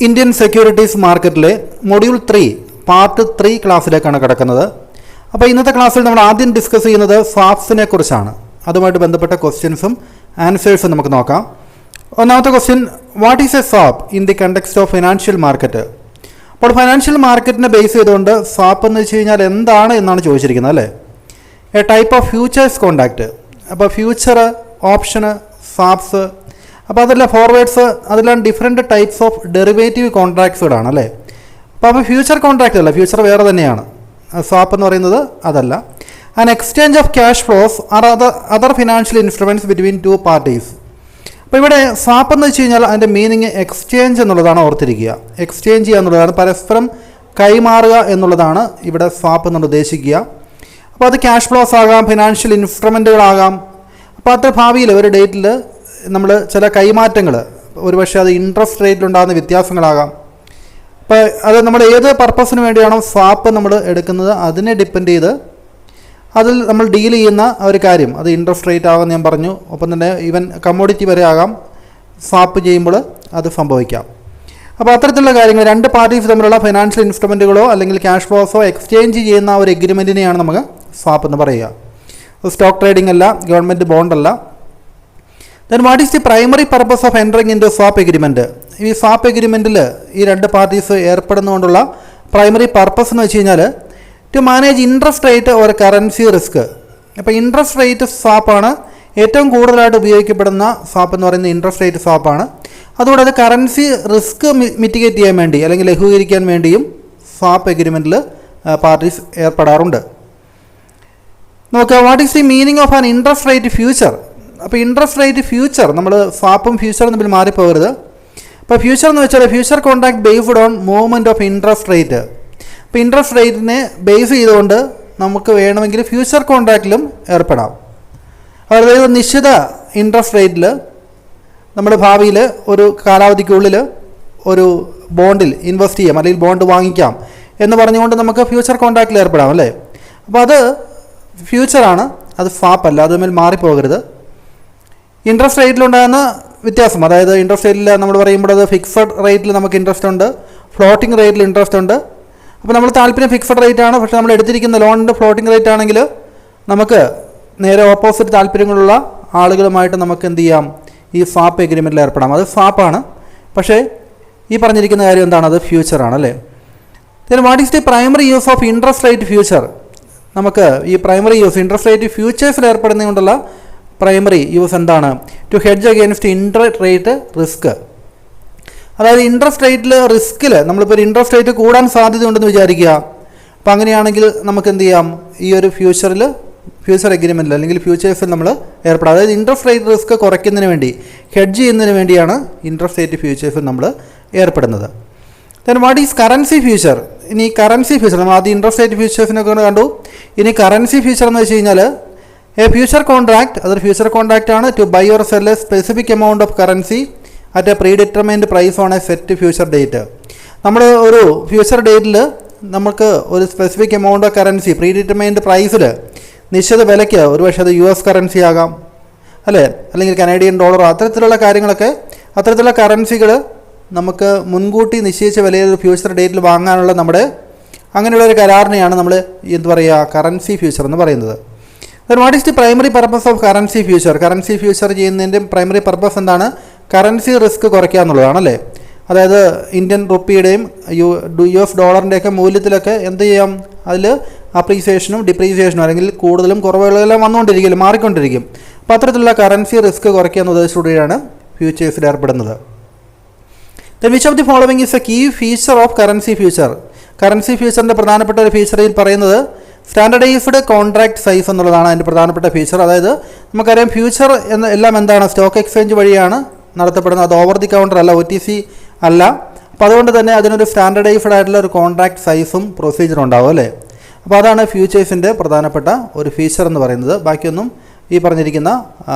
Indian securities മാർക്കറ്റിലെ module 3 part 3 ക്ലാസ്സിലേക്കാണ് കിടക്കുന്നത്. അപ്പോൾ ഇന്നത്തെ ക്ലാസ്സിൽ നമ്മൾ ആദ്യം ഡിസ്കസ് ചെയ്യുന്നത് സ്വാപ്സിനെ കുറിച്ചാണ്. അതുമായിട്ട് ബന്ധപ്പെട്ട ക്വസ്റ്റ്യൻസും ആൻസേഴ്സും നമുക്ക് നോക്കാം. ഒന്നാമത്തെ question, what is A swap in the context of financial market? അപ്പോൾ ഫിനാൻഷ്യൽ മാർക്കറ്റിനെ ബേസ് ചെയ്തുകൊണ്ട് സ്വാപ്പ് എന്ന് വെച്ച് കഴിഞ്ഞാൽ എന്താണ് എന്നാണ് ചോദിച്ചിരിക്കുന്നത് അല്ലേ. A type of futures contract. അപ്പോൾ ഫ്യൂച്ചർ, ഓപ്ഷന്, സ്വാപ്സ്, അപ്പോൾ അതെല്ലാം ഫോർവേഡ്സ്, അതെല്ലാം ഡിഫറെൻറ്റ് ടൈപ്സ് ഓഫ് ഡെറിവേറ്റീവ് കോൺട്രാക്ട്സുകളാണ് അല്ലേ. അപ്പോൾ ഫ്യൂച്ചർ കോൺട്രാക്റ്റ് അല്ല, ഫ്യൂച്ചർ വേറെ തന്നെയാണ്. സ്വാപ്പ് എന്ന് പറയുന്നത് അതല്ല. An exchange of cash flows or other financial instruments between two parties. അപ്പോൾ ഇവിടെ സ്വാപ്പ് എന്ന് വെച്ച് കഴിഞ്ഞാൽ അതിൻ്റെ മീനിങ് എക്സ്ചേഞ്ച് എന്നുള്ളതാണ്, ഓർത്തിരിക്കുക. എക്സ്ചേഞ്ച് ചെയ്യുക എന്നുള്ളതാണ്, പരസ്പരം കൈമാറുക എന്നുള്ളതാണ് ഇവിടെ സ്വാപ്പ് എന്നുള്ളത് ഉദ്ദേശിക്കുക. അപ്പോൾ അത് ക്യാഷ് ഫ്ലോസ് ആകാം, ഫിനാൻഷ്യൽ ഇൻസ്ട്രുമെൻറ്റുകളാകാം. അപ്പോൾ അത് ഭാവിയിൽ ഒരു ഡേറ്റിൽ നമ്മൾ ചില കൈമാറ്റങ്ങൾ, ഒരുപക്ഷെ അത് ഇൻട്രസ്റ്റ് റേറ്റിലുണ്ടാകുന്ന വ്യത്യാസങ്ങളാകാം. അപ്പോൾ അത് നമ്മൾ ഏത് പർപ്പസിന് വേണ്ടിയാണോ സ്വാപ്പ് നമ്മൾ എടുക്കുന്നത് അതിനെ ഡിപ്പെൻഡ് ചെയ്ത് അതിൽ നമ്മൾ ഡീൽ ചെയ്യുന്ന ഒരു കാര്യം, അത് ഇൻട്രസ്റ്റ് റേറ്റ് ആകാമെന്ന് ഞാൻ പറഞ്ഞു. ഒപ്പം തന്നെ ഈവൻ കമ്മോഡിറ്റി വരെ ആകാം സ്വാപ്പ് ചെയ്യുമ്പോൾ അത് സംഭവിക്കാം. അപ്പോൾ അത്തരത്തിലുള്ള കാര്യങ്ങൾ, രണ്ട് പാർട്ടീസ് തമ്മിലുള്ള ഫിനാൻഷ്യൽ ഇൻസ്ട്രുമെൻറ്റുകളോ അല്ലെങ്കിൽ ക്യാഷ് ഫ്ലോസോ എക്സ്ചേഞ്ച് ചെയ്യുന്ന ഒരു എഗ്രിമെൻറ്റിനെയാണ് നമുക്ക് സ്വാപ്പ് എന്ന് പറയുക. സ്റ്റോക്ക് ട്രേഡിംഗ് അല്ല, ഗവൺമെൻറ് ബോണ്ടല്ല. Then what is the primary purpose of entering into swap agreement? ഈ സ്വാപ്പ് എഗ്രിമെൻറ്റിൽ ഈ രണ്ട് പാർട്ടീസ് ഏർപ്പെടുന്നതുകൊണ്ടുള്ള പ്രൈമറി പർപ്പസ് എന്ന് വെച്ച് കഴിഞ്ഞാൽ to manage interest rate or currency risk. അപ്പോൾ ഇൻട്രസ്റ്റ് റേറ്റ് സ്വാപ്പാണ് ഏറ്റവും കൂടുതലായിട്ട് ഉപയോഗിക്കപ്പെടുന്ന സ്വാപ്പ് എന്ന് പറയുന്നത് ഇൻട്രസ്റ്റ് റേറ്റ് സ്വാപ്പാണ്. അതുകൂടാതെ കറൻസി റിസ്ക് മിറ്റിഗേറ്റ് ചെയ്യാൻ വേണ്ടി അല്ലെങ്കിൽ ലഘൂകരിക്കാൻ വേണ്ടിയും സ്വാപ്പ് എഗ്രിമെൻറ്റിൽ പാർട്ടീസ് ഏർപ്പെടാറുണ്ട്. നോക്കുക, what is the meaning of an interest rate future? അപ്പോൾ ഇൻട്രസ്റ്റ് റേറ്റ് ഫ്യൂച്ചർ, നമ്മൾ സ്വാപ്പും ഫ്യൂച്ചറും തമ്മിൽ മാറിപ്പോകരുത്. അപ്പോൾ ഫ്യൂച്ചർ എന്ന് വെച്ചാൽ future contract based on movement of interest rate. അപ്പോൾ ഇൻട്രസ്റ്റ് റേറ്റിനെ ബേസ് ചെയ്തുകൊണ്ട് നമുക്ക് വേണമെങ്കിൽ ഫ്യൂച്ചർ കോൺട്രാക്റ്റിലും ഏർപ്പെടാം. അതായത് നിശ്ചിത ഇൻട്രസ്റ്റ് റേറ്റിൽ നമ്മൾ ഭാവിയിൽ ഒരു കാലാവധിക്കുള്ളിൽ ഒരു ബോണ്ടിൽ ഇൻവെസ്റ്റ് ചെയ്യാം അല്ലെങ്കിൽ ബോണ്ട് വാങ്ങിക്കാം എന്ന് പറഞ്ഞുകൊണ്ട് നമുക്ക് ഫ്യൂച്ചർ കോൺട്രാക്റ്റിൽ ഏർപ്പെടാം അല്ലേ. അപ്പോൾ അത് ഫ്യൂച്ചറാണ്, അത് സ്വാപ്പ് അല്ല. അത് തമ്മിൽ മാറിപ്പോകരുത്. ഇൻട്രസ്റ്റ് റേറ്റിലുണ്ടാകുന്ന വ്യത്യാസം, അതായത് ഇൻട്രസ്റ്റ് റേറ്റിൽ നമ്മൾ പറയുമ്പോൾ അത് ഫിക്സഡ് റേറ്റിൽ നമുക്ക് ഇൻട്രസ്റ്റ് ഉണ്ട്, ഫ്ലോട്ടിംഗ് റേറ്റിൽ ഇൻട്രസ്റ്റ് ഉണ്ട്. അപ്പോൾ നമ്മൾ താല്പര്യം ഫിക്സഡ് റേറ്റ് ആണ്, പക്ഷേ നമ്മൾ എടുത്തിരിക്കുന്ന ലോണിൻ്റെ ഫ്ലോട്ടിംഗ് റേറ്റ് ആണെങ്കിൽ നമുക്ക് നേരെ ഓപ്പോസിറ്റ് താല്പര്യങ്ങളുള്ള ആളുകളുമായിട്ട് നമുക്ക് എന്ത് ചെയ്യാം, ഈ സ്വാപ്പ് എഗ്രിമെൻറ്റിൽ ഏർപ്പെടാം. അത് സ്വാപ്പാണ്, പക്ഷേ ഈ പറഞ്ഞിരിക്കുന്ന കാര്യം എന്താണ്, അത് ഫ്യൂച്ചറാണ് അല്ലേ. Then what is the primary use of interest rate future? നമുക്ക് ഈ പ്രൈമറി യൂസ് ഇൻട്രസ്റ്റ് റേറ്റ് ഫ്യൂച്ചേഴ്സിൽ ഏർപ്പെടുന്നതുകൊണ്ടുള്ള പ്രൈമറി യൂസ് എന്താണ്? To hedge against interest rate risk. അതായത് ഇൻട്രസ്റ്റ് റേറ്റിൽ റിസ്കിൽ നമ്മളിപ്പോൾ ഒരു ഇൻട്രസ്റ്റ് റേറ്റ് കൂടാൻ സാധ്യതയുണ്ടെന്ന് വിചാരിക്കുക. അപ്പോൾ അങ്ങനെയാണെങ്കിൽ നമുക്ക് എന്ത് ചെയ്യാം, ഈ ഒരു ഫ്യൂച്ചർ എഗ്രിമെൻറ്റിൽ അല്ലെങ്കിൽ ഫ്യൂച്ചേഴ്സിൽ നമ്മൾ ഏർപ്പെടാം. അതായത് ഇൻട്രസ്റ്റ് റേറ്റ് റിസ്ക് കുറയ്ക്കുന്നതിന് വേണ്ടി, ഹെഡ്ജ് ചെയ്യുന്നതിന് വേണ്ടിയാണ് ഇൻട്രസ്റ്റ് റേറ്റ് ഫ്യൂച്ചേഴ്സിൽ നമ്മൾ ഏർപ്പെടുന്നത്. Then what is currency future? ഇനി കറൻസി ഫ്യൂച്ചർ, നമ്മൾ ആദ്യം ഇൻട്രസ്റ്റ് റേറ്റ് ഫ്യൂച്ചേഴ്സിനൊക്കെ കണ്ടു. ഇനി കറൻസി ഫ്യൂച്ചർ എന്ന് വെച്ച് കഴിഞ്ഞാൽ എ ഫ്യൂച്ചർ കോൺട്രാക്ട്, അതൊരു ഫ്യൂച്ചർ കോൺട്രാക്റ്റ് ആണ്, to buy or sell a specific amount of currency at a predetermined price on a set future date. നമ്മൾ ഒരു ഫ്യൂച്ചർ ഡേറ്റിൽ നമുക്ക് ഒരു specific amount of currency predetermined പ്രൈസിൽ നിശ്ചിത വിലയ്ക്ക്, ഒരുപക്ഷെ അത് US കറൻസി ആകാം അല്ലേ, അല്ലെങ്കിൽ കനേഡിയൻ ഡോളറോ, അത്തരത്തിലുള്ള കാര്യങ്ങളൊക്കെ, അത്തരത്തിലുള്ള കറൻസികൾ നമുക്ക് മുൻകൂട്ടി നിശ്ചയിച്ച വിലയിൽ ഫ്യൂച്ചർ ഡേറ്റിൽ വാങ്ങാനുള്ള നമ്മുടെ അങ്ങനെയുള്ള ഒരു കരാറിനെയാണ് നമ്മൾ എന്ത് പറയുക, കറൻസി ഫ്യൂച്ചർ എന്ന് പറയുന്നത്. Then what is the primary purpose of currency future? Currency future ചെയ്യുന്നതിൻ്റെ പ്രൈമറി പർപ്പസ് എന്താണ്? കറൻസി റിസ്ക് കുറയ്ക്കുക എന്നുള്ളതാണല്ലേ. അതായത് ഇന്ത്യൻ റുപ്പിയുടെയും US ഡോളറിൻ്റെയൊക്കെ മൂല്യത്തിലൊക്കെ എന്ത് ചെയ്യാം, അതിൽ അപ്രീസിയേഷനും ഡിപ്രീസിയേഷനും അല്ലെങ്കിൽ കൂടുതലും കുറവുകളെല്ലാം വന്നുകൊണ്ടിരിക്കും, മാറിക്കൊണ്ടിരിക്കും. അപ്പോൾ അത്തരത്തിലുള്ള കറൻസി റിസ്ക് കുറയ്ക്കുക എന്ന ഉദ്ദേശത്തോടെയാണ് ഫ്യൂച്ചേഴ്സിൽ ഏർപ്പെടുന്നത്. Then which of the following is a key feature of currency future? Currency ഫ്യൂച്ചറിൻ്റെ പ്രധാനപ്പെട്ട ഒരു ഫീച്ചറിൽ പറയുന്നത് സ്റ്റാൻഡർഡൈസ്ഡ് കോൺട്രാക്ട് സൈസ് എന്നുള്ളതാണ് അതിൻ്റെ പ്രധാനപ്പെട്ട ഫീച്ചർ. അതായത് നമുക്കറിയാം ഫ്യൂച്ചർ എല്ലാം എന്താണ്, സ്റ്റോക്ക് എക്സ്ചേഞ്ച് വഴിയാണ് നടത്തപ്പെടുന്നത്. അത് ഓവർ ദി കൗണ്ടർ അല്ല, OTC അല്ല. അപ്പോൾ അതുകൊണ്ട് തന്നെ അതിനൊരു സ്റ്റാൻഡർഡൈസ്ഡ് ആയിട്ടുള്ള ഒരു കോൺട്രാക്ട് സൈസും പ്രൊസീജിയറും ഉണ്ടാവും അല്ലേ. അപ്പോൾ അതാണ് ഫ്യൂച്ചേഴ്സിൻ്റെ പ്രധാനപ്പെട്ട ഒരു ഫീച്ചർ എന്ന് പറയുന്നത്. ബാക്കിയൊന്നും ഈ പറഞ്ഞിരിക്കുന്ന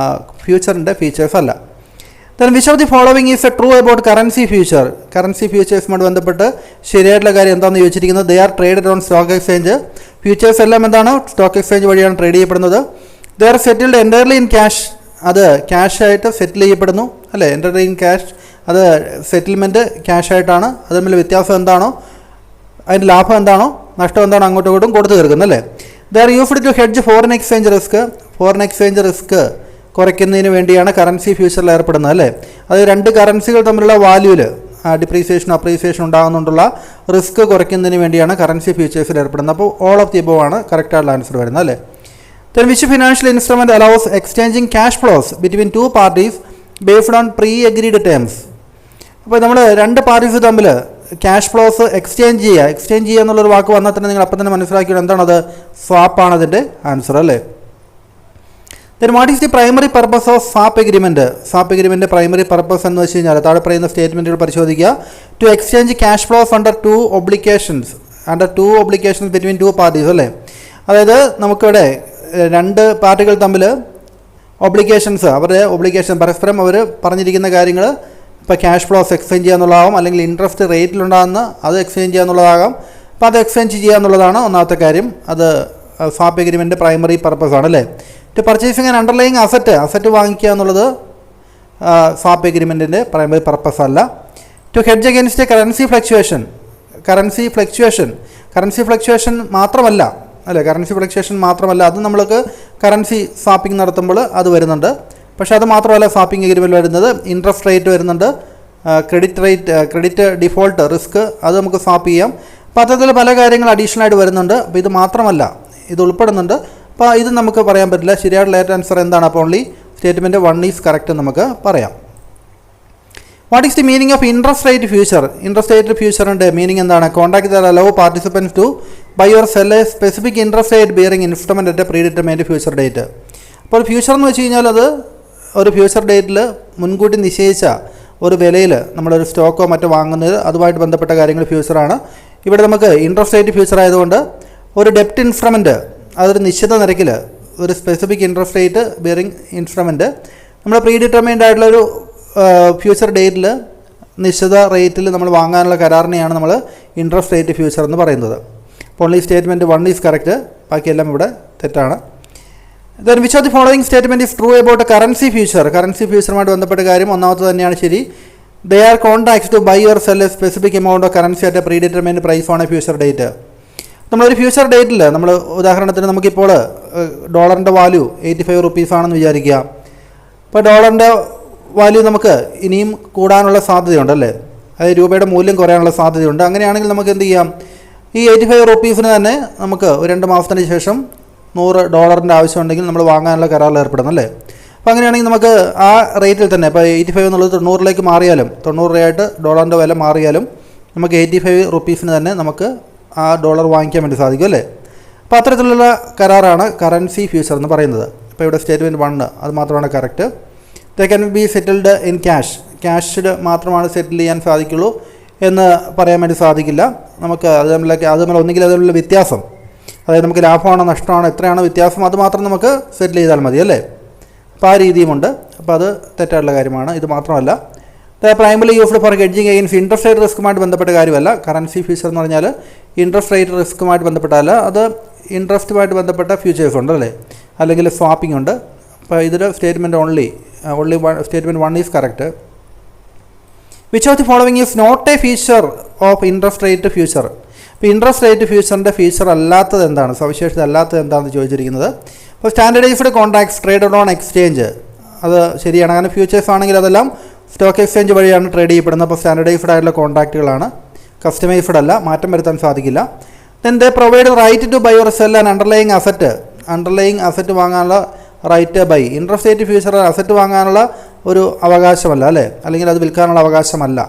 ഫ്യൂച്ചറിൻ്റെ ഫീച്ചേഴ്സ് അല്ല. Then which of the following is a true about currency future? Currency ഫ്യൂച്ചേഴ്സുമായി ബന്ധപ്പെട്ട് ശരിയായിട്ടുള്ള കാര്യം എന്താണെന്ന് ചോദിച്ചിരിക്കുന്നത്, they are traded on stock exchange. Futures എല്ലാം എന്താണ്, സ്റ്റോക്ക് എക്സ്ചേഞ്ച് വഴിയാണ് ട്രേഡ് ചെയ്യപ്പെടുന്നത്. They are settled entirely in cash. അത് ക്യാഷായിട്ട് സെറ്റിൽ ചെയ്യപ്പെടുന്നു അല്ലേ. എൻറ്റയർലി ഇൻ ക്യാഷ് അത് സെറ്റിൽമെൻറ്റ് ക്യാഷായിട്ടാണ്. അത് തമ്മിൽ വ്യത്യാസം എന്താണോ, അതിൻ്റെ ലാഭം എന്താണോ നഷ്ടം എന്താണോ അങ്ങോട്ടും ഇങ്ങോട്ടും കൊടുത്തു തീർക്കുന്നത് അല്ലേ. They are used to hedge foreign exchange risk. Foreign exchange risk കുറയ്ക്കുന്നതിന് വേണ്ടിയാണ് കറൻസി ഫ്യൂച്ചറിൽ ഏർപ്പെടുന്നത് അല്ലേ. അത് രണ്ട് കറൻസികൾ തമ്മിലുള്ള വാല്യൂവിൽ ഡിപ്രീസിയേഷൻ അപ്രീസിയേഷൻ ഉണ്ടാകുന്നുണ്ടുള്ള റിസ്ക് കുറയ്ക്കുന്നതിന് വേണ്ടിയാണ് കറൻസി ഫ്യൂച്ചേഴ്സിൽ ഏർപ്പെടുന്നത്. അപ്പോൾ ഓൾ ഓഫ് ദി എബോവ് ആണ് കറക്റ്റായിട്ടുള്ള ആൻസർ വരുന്നത് അല്ലേ. Then which financial instrument allows exchanging cash flows between two parties based on pre agreed terms. അപ്പോൾ നമ്മൾ രണ്ട് പാർട്ടീസ് തമ്മിൽ ക്യാഷ് ഫ്ലോസ് എക്സ്ചേഞ്ച് ചെയ്യുക എന്നുള്ളൊരു വാക്ക് വന്നാൽ തന്നെ നിങ്ങൾ അപ്പം തന്നെ മനസ്സിലാക്കിയത് എന്താണത്, സ്വാപ്പാണ് അതിൻ്റെ ആൻസർ അല്ലേ. Then what is the primary purpose of swap agreement. Swap agreement primary purpose എന്ന് വെച്ച് കഴിഞ്ഞാൽ താഴെ പറയുന്ന സ്റ്റേറ്റ്മെൻറ്റുകൾ പരിശോധിക്കുക. To exchange cash flows under two obligations between two parties അല്ലേ. അതായത് നമുക്കിവിടെ രണ്ട് പാർട്ടികൾ തമ്മിൽ ഒബ്ലിക്കേഷൻസ്, അവരുടെ ഒബ്ലിക്കേഷൻ പരസ്പരം അവർ പറഞ്ഞിരിക്കുന്ന കാര്യങ്ങൾ, ഇപ്പോൾ ക്യാഷ് ഫ്ലോസ് എക്സ്ചേഞ്ച് ചെയ്യുക എന്നുള്ളതാകും, അല്ലെങ്കിൽ ഇൻട്രസ്റ്റ് റേറ്റിലുണ്ടാകുന്ന അത് എക്സ്ചേഞ്ച് ചെയ്യുക എന്നുള്ളതാകാം. അപ്പോൾ അത് എക്സ്ചേഞ്ച് ചെയ്യുക എന്നുള്ളതാണ് ഒന്നാമത്തെ കാര്യം. അത് സ്വാപ്പ് എഗ്രിമെൻറ്റ് പ്രൈമറി പർപ്പസ് ആണ് അല്ലേ. To purchasing and underlying asset വാങ്ങിക്കുക എന്നുള്ളത് സ്വാപ്പ് എഗ്രിമെൻറ്റിൻ്റെ പ്രൈമറി പർപ്പസ് അല്ല. To hedge against currency fluctuation മാത്രമല്ല അല്ലേ, കറൻസി ഫ്ലക്ച്വേഷൻ മാത്രമല്ല, അത് നമ്മൾക്ക് കറൻസി സ്വാപ്പിംഗ് നടത്തുമ്പോൾ അത് വരുന്നുണ്ട്. പക്ഷേ അത് മാത്രമല്ല സ്വാപ്പിംഗ് എഗ്രിമെൻറ്റ് വരുന്നത്, ഇൻട്രസ്റ്റ് റേറ്റ് വരുന്നുണ്ട്, ക്രെഡിറ്റ് ഡിഫോൾട്ട് റിസ്ക് അത് നമുക്ക് സ്വാപ്പ് ചെയ്യാം. അപ്പോൾ അത്തരത്തിൽ പല കാര്യങ്ങൾ അഡീഷണൽ ആയിട്ട് വരുന്നുണ്ട്. അപ്പോൾ ഇത് മാത്രമല്ല, ഇത് ഉൾപ്പെടുന്നുണ്ട്. അപ്പോൾ ഇത് നമുക്ക് പറയാൻ പറ്റില്ല. ശരിയായിട്ടുള്ള ലേറ്റ് ആൻസർ എന്താണ്? അപ്പോൾ ഓൺലി സ്റ്റേറ്റ്മെൻറ്റ് 1 ഈസ് കറക്റ്റ് നമുക്ക് പറയാം. What is the meaning of interest rate future? Interest rate ഫ്യൂച്ചറിൻ്റെ മീനിങ് എന്താണ്? Contract that allow participants to buy or sell a specific interest rate bearing instrument at a predetermined future date. അപ്പോൾ future എന്ന് വെച്ച് കഴിഞ്ഞാൽ അത് ഒരു future ഡേറ്റിൽ മുൻകൂട്ടി നിശ്ചയിച്ച ഒരു വിലയിൽ നമ്മളൊരു സ്റ്റോക്കോ മറ്റോ വാങ്ങുന്നത്, അതുമായിട്ട് ബന്ധപ്പെട്ട കാര്യങ്ങൾ ഫ്യൂച്ചറാണ്. ഇവിടെ നമുക്ക് ഇൻട്രസ്റ്റ് റേറ്റ് ഫ്യൂച്ചർ ആയതുകൊണ്ട് ഒരു ഡെപ്റ്റ് ഇൻസ്ട്രുമെൻറ്റ്, അതൊരു നിശ്ചിത നിരക്കിൽ ഒരു specific interest rate bearing instrument നമ്മൾ പ്രീ ഡിറ്റർമൈൻഡ് ആയിട്ടുള്ളൊരു ഫ്യൂച്ചർ ഡേറ്റിൽ നിശ്ചിത റേറ്റിൽ നമ്മൾ വാങ്ങാനുള്ള കരാറിനെയാണ് നമ്മൾ ഇൻട്രസ്റ്റ് റേറ്റ് ഫ്യൂച്ചർ എന്ന് പറയുന്നത്. അപ്പോൾ ഓൺലി സ്റ്റേറ്റ്മെൻറ്റ് 1 ഈസ് കറക്റ്റ്, ബാക്കിയെല്ലാം ഇവിടെ തെറ്റാണ്. Then which of the following statement is true about currency future? Currency ഫ്യൂച്ചറുമായിട്ട് ബന്ധപ്പെട്ട കാര്യം ഒന്നാമത്തെ തന്നെയാണ് ശരി. They are contracts to buy or sell a specific amount of currency at a predetermined price on a future date. നമ്മളൊരു future ഡേറ്റിൽ നമ്മൾ ഉദാഹരണത്തിന് നമുക്കിപ്പോൾ ഡോളറിൻ്റെ വാല്യൂ 85 റുപ്പീസ് ആണെന്ന് വിചാരിക്കുക. അപ്പോൾ ഡോളറിൻ്റെ വാല്യൂ നമുക്ക് ഇനിയും കൂടാനുള്ള സാധ്യതയുണ്ടല്ലേ, അതായത് രൂപയുടെ മൂല്യം കുറയാനുള്ള സാധ്യതയുണ്ട്. അങ്ങനെയാണെങ്കിൽ നമുക്ക് എന്ത് ചെയ്യാം, ഈ 85 റുപ്പീസിന് തന്നെ നമുക്ക് 2 മാസത്തിന് ശേഷം $100 ആവശ്യമുണ്ടെങ്കിൽ നമ്മൾ വാങ്ങാനുള്ള കരാറിൽ ഏർപ്പെടണം അല്ലേ. അപ്പോൾ അങ്ങനെയാണെങ്കിൽ നമുക്ക് ആ റേറ്റിൽ തന്നെ, ഇപ്പോൾ 85 എന്നുള്ളത് 90 മാറിയാലും, 90 രൂപയായിട്ട് ഡോളറിൻ്റെ വില മാറിയാലും നമുക്ക് 85 റുപ്പീസിന് തന്നെ നമുക്ക് ആ ഡോളർ വാങ്ങിക്കാൻ വേണ്ടി സാധിക്കും അല്ലേ. അപ്പോൾ അത്തരത്തിലുള്ള കരാറാണ് കറൻസി ഫ്യൂച്ചർ എന്ന് പറയുന്നത്. അപ്പോൾ ഇവിടെ സ്റ്റേറ്റ്മെൻറ്റ് 1 അത് മാത്രമാണ് correct. They can be settled in ക്യാഷിൽ മാത്രമാണ് സെറ്റിൽ ചെയ്യാൻ സാധിക്കുള്ളൂ എന്ന് പറയാൻ വേണ്ടി സാധിക്കില്ല. നമുക്ക് അത് തമ്മിൽ ഒന്നുകിൽ അതിലുള്ള വ്യത്യാസം, അതായത് നമുക്ക് ലാഭമാണോ നഷ്ടമാണോ എത്രയാണോ വ്യത്യാസം, അത് മാത്രം നമുക്ക് സെറ്റിൽ ചെയ്താൽ മതി അല്ലേ. അപ്പോൾ ആ രീതിയുമുണ്ട്. അപ്പോൾ അത് തെറ്റായിട്ടുള്ള കാര്യമാണ്. ഇത് മാത്രമല്ല, primary used for hedging against interest rate റിസ്ക്കുമായിട്ട് ബന്ധപ്പെട്ട കാര്യമല്ല. കറൻസി ഫ്യൂച്ചർ എന്ന് പറഞ്ഞാൽ ഇൻട്രസ്റ്റ് റേറ്റ് റിസ്ക്കുമായിട്ട് ബന്ധപ്പെട്ടല്ല, അത് ഇൻട്രസ്റ്റുമായിട്ട് ബന്ധപ്പെട്ട ഫ്യൂച്ചേഴ്സ് ഉണ്ട് അല്ലേ, അല്ലെങ്കിൽ സ്വാപ്പിംഗ് ഉണ്ട്. അപ്പോൾ ഇതിൽ statement only statement 1 is correct. Which of the following is not a feature of interest rate future? ഇപ്പോൾ ഇൻട്രസ്റ്റ് റേറ്റ് ഫ്യൂച്ചറിൻ്റെ ഫീച്ചർ അല്ലാത്തത് എന്താണ്, സവിശേഷത അല്ലാത്തത് എന്താണെന്ന് ചോദിച്ചിരിക്കുന്നത്. അപ്പോൾ standardized contracts traded on exchange, അത് ശരിയാണ്. അങ്ങനെ ഫ്യൂച്ചേഴ്സ് ആണെങ്കിൽ അതെല്ലാം സ്റ്റോക്ക് എക്സ്ചേഞ്ച് വഴിയാണ് ട്രേഡ് ചെയ്യപ്പെടുന്നത്. അപ്പോൾ സ്റ്റാൻഡർഡൈസ്ഡ് ആയിട്ടുള്ള കോൺട്രാക്റ്റുകളാണ്, കസ്റ്റമൈസ്ഡ് അല്ല, മാറ്റം വരുത്താൻ സാധിക്കില്ല. Then they provide right to buy or sell and underlying asset വാങ്ങാനുള്ള right buy. Interest rate future asset വാങ്ങാനുള്ള ഒരു അവകാശമല്ല അല്ലേ, അല്ലെങ്കിൽ അത് വിൽക്കാനുള്ള അവകാശമല്ല.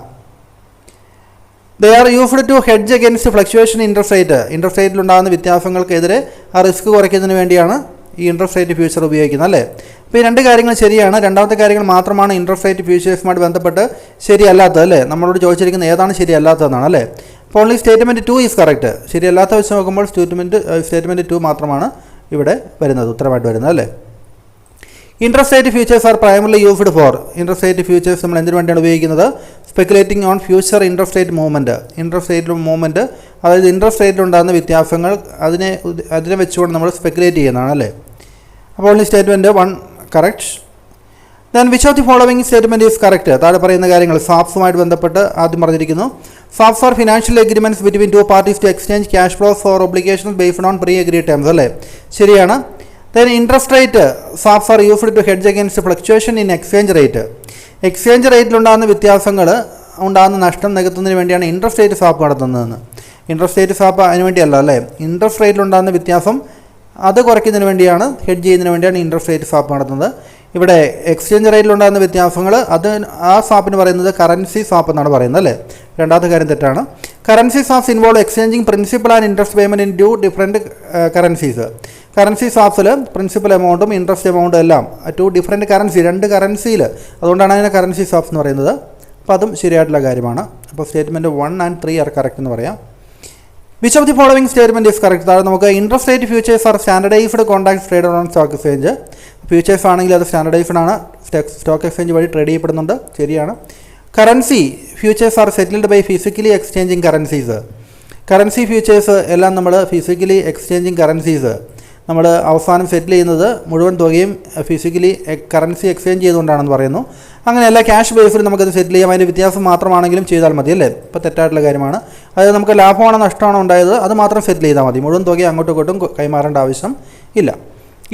They are used to hedge against fluctuation interest റേറ്റിലുണ്ടാകുന്ന വ്യത്യാസങ്ങൾക്കെതിരെ ആ റിസ്ക് കുറയ്ക്കുന്നതിന് വേണ്ടിയാണ് ഈ ഇൻട്രസ്റ്റ് റേറ്റ് ഫ്യൂച്ചർ ഉപയോഗിക്കുന്നത് അല്ലേ. അപ്പോൾ ഈ രണ്ട് കാര്യങ്ങൾ ശരിയാണ്. രണ്ടാമത്തെ കാര്യങ്ങൾ മാത്രമാണ് ഇൻട്രസ്റ്റ് റേറ്റ് ഫ്യൂച്ചേഴ്സുമായിട്ട് ബന്ധപ്പെട്ട് ശരിയല്ലാത്തത് അല്ലേ. നമ്മളോട് ചോദിച്ചിരിക്കുന്നത് ഏതാണ് ശരിയല്ലാത്തതെന്നാണ് അല്ലേ. അപ്പോൾ ഓൺലി സ്റ്റേറ്റ്മെൻറ്റ് 2 ഈസ് കറക്റ്റ്. ശരിയല്ലാത്ത വെച്ച് നോക്കുമ്പോൾ സ്റ്റേറ്റ്മെൻറ്റ് 2 മാത്രമാണ് ഇവിടെ വരുന്നത്, ഉത്തരമായിട്ട് വരുന്നത് അല്ലേ. Interest rate futures are primarily used for. Interest rate futures നമ്മൾ എന്തിനു വേണ്ടിയാണ് ഉപയോഗിക്കുന്നത്? Speculating on future interest rate movement, അതായത് ഇൻട്രസ്റ്റ് റേറ്റിലുണ്ടാകുന്ന വ്യത്യാസങ്ങൾ അതിനെ വെച്ചുകൊണ്ട് നമ്മൾ സ്പെക്കുലേറ്റ് ചെയ്യുന്നതാണ് അല്ലേ. അപ്പോൾ only statement 1 correct. Then which of the following statement is correct? താഴെ പറയുന്ന കാര്യങ്ങൾ സ്വാപ്സുമായിട്ട് ബന്ധപ്പെട്ട് ആദ്യം പറഞ്ഞിരിക്കുന്നു. Swaps are financial agreements between two parties to exchange cash flows for obligations based on pre agreed terms അല്ലേ? ശരിയാണ്. Then interest rate swaps are used to hedge against fluctuation in exchange rate. Exchange റേറ്റിലുണ്ടാകുന്ന വ്യത്യാസങ്ങൾ ഉണ്ടാകുന്ന നഷ്ടം നികത്തുന്നതിന് വേണ്ടിയാണ് interest rate swap നടത്തുന്നതെന്ന്. Interest rate swap അതിന് വേണ്ടിയല്ല അല്ലേ? ഇൻട്രസ്റ്റ് റേറ്റിലുണ്ടാകുന്ന വ്യത്യാസം അത് കുറയ്ക്കുന്നതിന് വേണ്ടിയാണ്, ഹെഡ്ജ് ചെയ്യുന്നതിന് വേണ്ടിയാണ് ഇൻട്രസ്റ്റ് റേറ്റ് സ്വാപ്പ് നടത്തുന്നത്. ഇവിടെ എക്സ്ചേഞ്ച് റേറ്റിലുണ്ടാകുന്ന വ്യത്യാസങ്ങൾ അത് ആ സ്വാപ്പിന് പറയുന്നത് കറൻസി സ്വാപ്പ് എന്നാണ് പറയുന്നത് അല്ലേ? രണ്ടാമത്തെ കാര്യം തെറ്റാണ്. Currency swaps involve exchanging principal and interest payment in two different currencies. Currency സ്വാപ്സിൽ പ്രിൻസിപ്പൽ എമൗണ്ടും ഇൻട്രസ്റ്റ് എമൗണ്ടും എല്ലാം ടു ഡിഫറെൻറ്റ് കറൻസി, രണ്ട് കറൻസിയിൽ, അതുകൊണ്ടാണ് അതിനെ കറൻസി സ്വാപ്സ് എന്ന് പറയുന്നത്. അപ്പോൾ അതും ശരിയായിട്ടുള്ള കാര്യമാണ്. അപ്പോൾ സ്റ്റേറ്റ്മെൻറ്റ് 1 and 3 ആർ കറക്റ്റ് എന്ന് പറയാം. Which of the following statement is correct? താഴെ നമുക്ക് interest rate futures are standardized contracts traded on stock exchange. Futures ആണെങ്കിൽ അത് സ്റ്റാൻഡർഡൈസ്ഡ് ആണ്, സ്റ്റോക്ക് എക്സ്ചേഞ്ച് വഴി ട്രേഡ് ചെയ്യപ്പെടുന്നുണ്ട്. ശരിയാണ്. Currency futures are settled by physically exchanging currencies. Currency futures എല്ലാം നമ്മൾ ഫിസിക്കലി എക്സ്ചേഞ്ചിങ് കറൻസീസ് നമ്മൾ അവസാനം സെറ്റിൽ ചെയ്യുന്നത് മുഴുവൻ തുകയും ഫിസിക്കലി കറൻസി എക്സ്ചേഞ്ച് ചെയ്തുകൊണ്ടാണെന്ന് പറയുന്നു. അങ്ങനെയല്ല, ക്യാഷ് ബേസിൽ നമുക്കത് സെറ്റിൽ ചെയ്യാം. അതിൻ്റെ വ്യത്യാസം മാത്രമാണെങ്കിലും ചെയ്താൽ മതി അല്ലേ? ഇപ്പോൾ തെറ്റായിട്ടുള്ള കാര്യമാണ്. അതായത് നമുക്ക് ലാഭമാണോ നഷ്ടമാണോ ഉണ്ടായത് അത് മാത്രം സെറ്റിൽ ചെയ്താൽ മതി, മുഴുവൻ തുക അങ്ങോട്ടും ഇങ്ങോട്ടും കൈമാറേണ്ട ആവശ്യം ഇല്ല.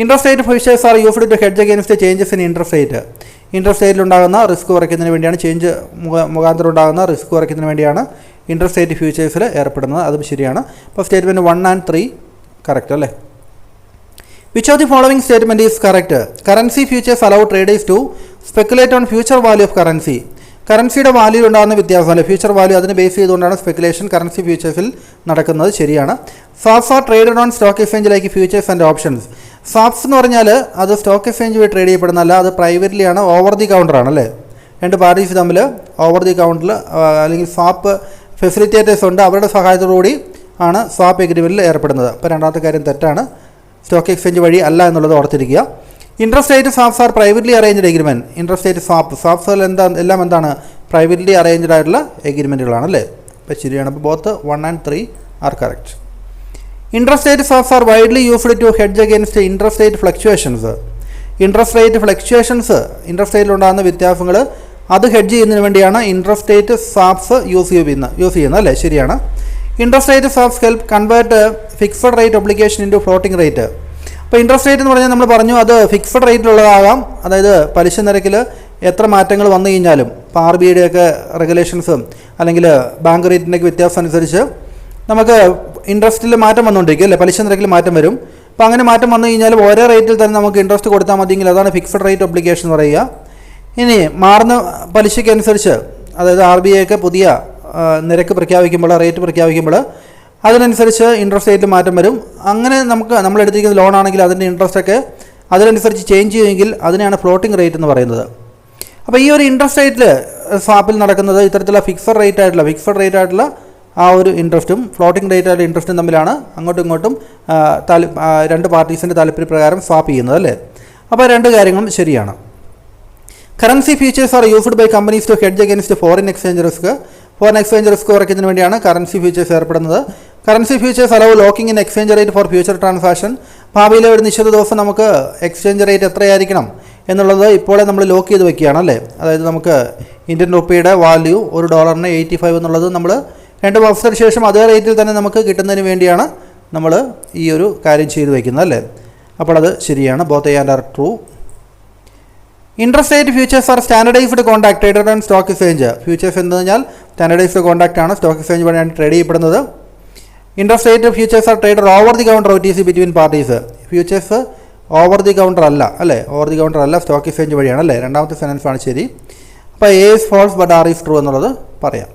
Interest rate futures are used to hedge against changes in interest rate. Interest റേറ്റിലുണ്ടാകുന്ന റിസ്ക് കുറയ്ക്കുന്നതിന് വേണ്ടിയാണ്, ചേഞ്ച് മുഖാന്തരം ഉണ്ടാകുന്ന റിസ്ക് കുറയ്ക്കുന്നതിന് വേണ്ടിയാണ് ഇൻട്രസ്റ്റ് റേറ്റ് ഫ്യൂച്ചേഴ്സിൽ ഏർപ്പെടുന്നത്. അതും ശരിയാണ്. അപ്പോൾ സ്റ്റേറ്റ്മെൻറ്റ് 1 and 3 കറക്റ്റ് അല്ലേ? Which of the following statement is correct? Currency futures allow traders to speculate on future value of currency. കറൻസിയുടെ വാല്യൂയിൽ ഉണ്ടാകുന്ന വ്യത്യാസമല്ല, ഫ്യൂച്ചർ വാല്യൂ അതിനെ ബേസ് ചെയ്തുകൊണ്ടാണ് സ്പെക്കുലേഷൻ കറൻസി ഫ്യൂച്ചേഴ്സിൽ നടക്കുന്നത്. ശരിയാണ്. Swaps are traded on stock exchange like futures and options. Swaps എന്ന് പറഞ്ഞാൽ അത് സ്റ്റോക്ക് എക്സ്ചേഞ്ച് വഴി ട്രേഡ് ചെയ്യപ്പെടുന്നതല്ല, അത് പ്രൈവറ്റ്ലി ആണ്, ഓവർ ദി കൗണ്ടറാണ് അല്ലേ? രണ്ട് പാർട്ടീസ് തമ്മിൽ ഓവർ ദി കൗണ്ടറിൽ അല്ലെങ്കിൽ സ്വാപ്പ് ഫെസിലിറ്റേറ്റേഴ്സ് ഉണ്ട്, അവരുടെ സഹായത്തോടുകൂടി ആണ് സ്വാപ്പ് എഗ്രിമെൻറ്റിൽ ഏർപ്പെടുന്നത്. അപ്പോൾ രണ്ടാമത്തെ കാര്യം തെറ്റാണ്, സ്റ്റോക്ക് എക്സ്ചേഞ്ച് വഴി അല്ല എന്നുള്ളത് ഓർത്തിരിക്കുക. Interest rate swaps are privately arranged agreement. Interest rate സ്വാപ്സുകൾ എല്ലാം എന്താണ്? പ്രൈവറ്റ്ലി അറേഞ്ച്ഡ് ആയിട്ടുള്ള എഗ്രിമെൻറ്റുകളാണ് അല്ലേ? അപ്പോൾ ശരിയാണ്. അപ്പോൾ both 1 and 3 are correct. Interest rate swaps are widely used to hedge against interest rate fluctuations. Interest rate fluctuations, interest റേറ്റിലുണ്ടാകുന്ന വ്യത്യാസങ്ങൾ അത് ഹെഡ്ജ് ചെയ്യുന്നതിന് വേണ്ടിയാണ് ഇൻട്രസ്റ്റ് റേറ്റ് സ്വാപ്സ് യൂസ് ചെയ്യുന്നത് അല്ലേ? ശരിയാണ്. Interest rate swaps help convert fixed rate obligation into floating rate. അപ്പോൾ interest rate എന്ന് പറഞ്ഞാൽ നമ്മൾ പറഞ്ഞു അത് ഫിക്സഡ് റേറ്റിലുള്ളതാകാം, അതായത് പലിശ നിരക്കിൽ എത്ര മാറ്റങ്ങൾ വന്നു കഴിഞ്ഞാലും, ഇപ്പോൾ RBIയുടെ ഒക്കെ റെഗുലേഷൻസും അല്ലെങ്കിൽ ബാങ്ക് റേറ്റിൻ്റെയൊക്കെ വ്യത്യാസം അനുസരിച്ച് നമുക്ക് ഇൻട്രസ്റ്റിൽ മാറ്റം വന്നുകൊണ്ടിരിക്കും അല്ലേ? പലിശ നിരക്കിൽ മാറ്റം വരും. അപ്പോൾ അങ്ങനെ മാറ്റം വന്നു കഴിഞ്ഞാലും ഒരേ റേറ്റിൽ തന്നെ നമുക്ക് ഇൻട്രസ്റ്റ് കൊടുത്താൽ മതിയെങ്കിൽ അതാണ് ഫിക്സഡ് റേറ്റ് ഒബ്ലിഗേഷൻ എന്ന് പറയുക. ഇനി മാറുന്ന പലിശയ്ക്ക് അനുസരിച്ച്, അതായത് RBI ഒക്കെ പുതിയ നിരക്ക് പ്രഖ്യാപിക്കുമ്പോൾ, റേറ്റ് പ്രഖ്യാപിക്കുമ്പോൾ അതിനനുസരിച്ച് ഇൻട്രസ്റ്റ് റേറ്റിൽ മാറ്റം വരും. അങ്ങനെ നമ്മൾ എടുത്തിരിക്കുന്ന ലോൺ ആണെങ്കിൽ അതിൻ്റെ ഇൻട്രസ്റ്റൊക്കെ അതിനനുസരിച്ച് ചേഞ്ച് ചെയ്യുമെങ്കിൽ അതിനെയാണ് ഫ്ലോട്ടിംഗ് റേറ്റ് എന്ന് പറയുന്നത്. അപ്പോൾ ഈ ഒരു ഇൻട്രസ്റ്റ് റേറ്റിൽ സ്വാപ്പിൽ നടക്കുന്നത് ഇത്തരത്തിലുള്ള ഫിക്സഡ് റേറ്റ് ആയിട്ടുള്ള ആ ഒരു ഇൻട്രസ്റ്റും ഫ്ലോട്ടിംഗ് റേറ്റ് ആയിട്ടുള്ള ഇൻട്രസ്റ്റും തമ്മിലാണ് അങ്ങോട്ടും ഇങ്ങോട്ടും രണ്ട് പാർട്ടീസിൻ്റെ താല്പര്യപ്രകാരം സ്വാപ്പ് ചെയ്യുന്നത് അല്ലേ? അപ്പോൾ രണ്ട് കാര്യങ്ങളും ശരിയാണ്. Currency futures are used by companies to hedge against foreign exchange risk. Foreign exchange risk കുറയ്ക്കുന്നതിന് വേണ്ടിയാണ് കറൻസി ഫ്യൂച്ചേഴ്സ് ഏർപ്പെടുന്നത്. Currency futures allow locking in exchange rate for future transaction. ഭാവിയിലെ ഒരു നിശ്ചിത ദിവസം നമുക്ക് എക്സ്ചേഞ്ച് റേറ്റ് എത്രയായിരിക്കണം എന്നുള്ളത് ഇപ്പോഴേ നമ്മൾ ലോക്ക് ചെയ്ത് വെക്കുകയാണ് അല്ലേ? അതായത് നമുക്ക് ഇന്ത്യൻ റുപ്പിയുടെ വാല്യൂ $1 85 എന്നുള്ളത് നമ്മൾ 2 മാസത്തിന് ശേഷം അതേ റേറ്റിൽ തന്നെ നമുക്ക് കിട്ടുന്നതിന് വേണ്ടിയാണ് നമ്മൾ ഈ ഒരു കാര്യം ചെയ്തു വയ്ക്കുന്നത് അല്ലേ? അപ്പോൾ അത് ശരിയാണ്. Both A and R true. Interest rate futures are standardized contract traded on stock exchange. Futures എന്ന് പറഞ്ഞാൽ സ്റ്റാൻഡർഡൈസ്ഡ് കോൺട്രാക്ട് ആണ്, സ്റ്റോക്ക് എക്സ്ചേഞ്ച് വഴിയാണ് ട്രേഡ് ചെയ്യപ്പെടുന്നത്. Interest rate futures are traded over the counter OTC between parties. Futures over the counter അല്ല അല്ലേ? Over the counter അല്ല, stock exchange വഴിയാണ് അല്ലേ? രണ്ടാമത്തെ സെൻറ്റൻസ് ആണ് ശരി. അപ്പോൾ A is false but R is true എന്നുള്ളത് പറയാം.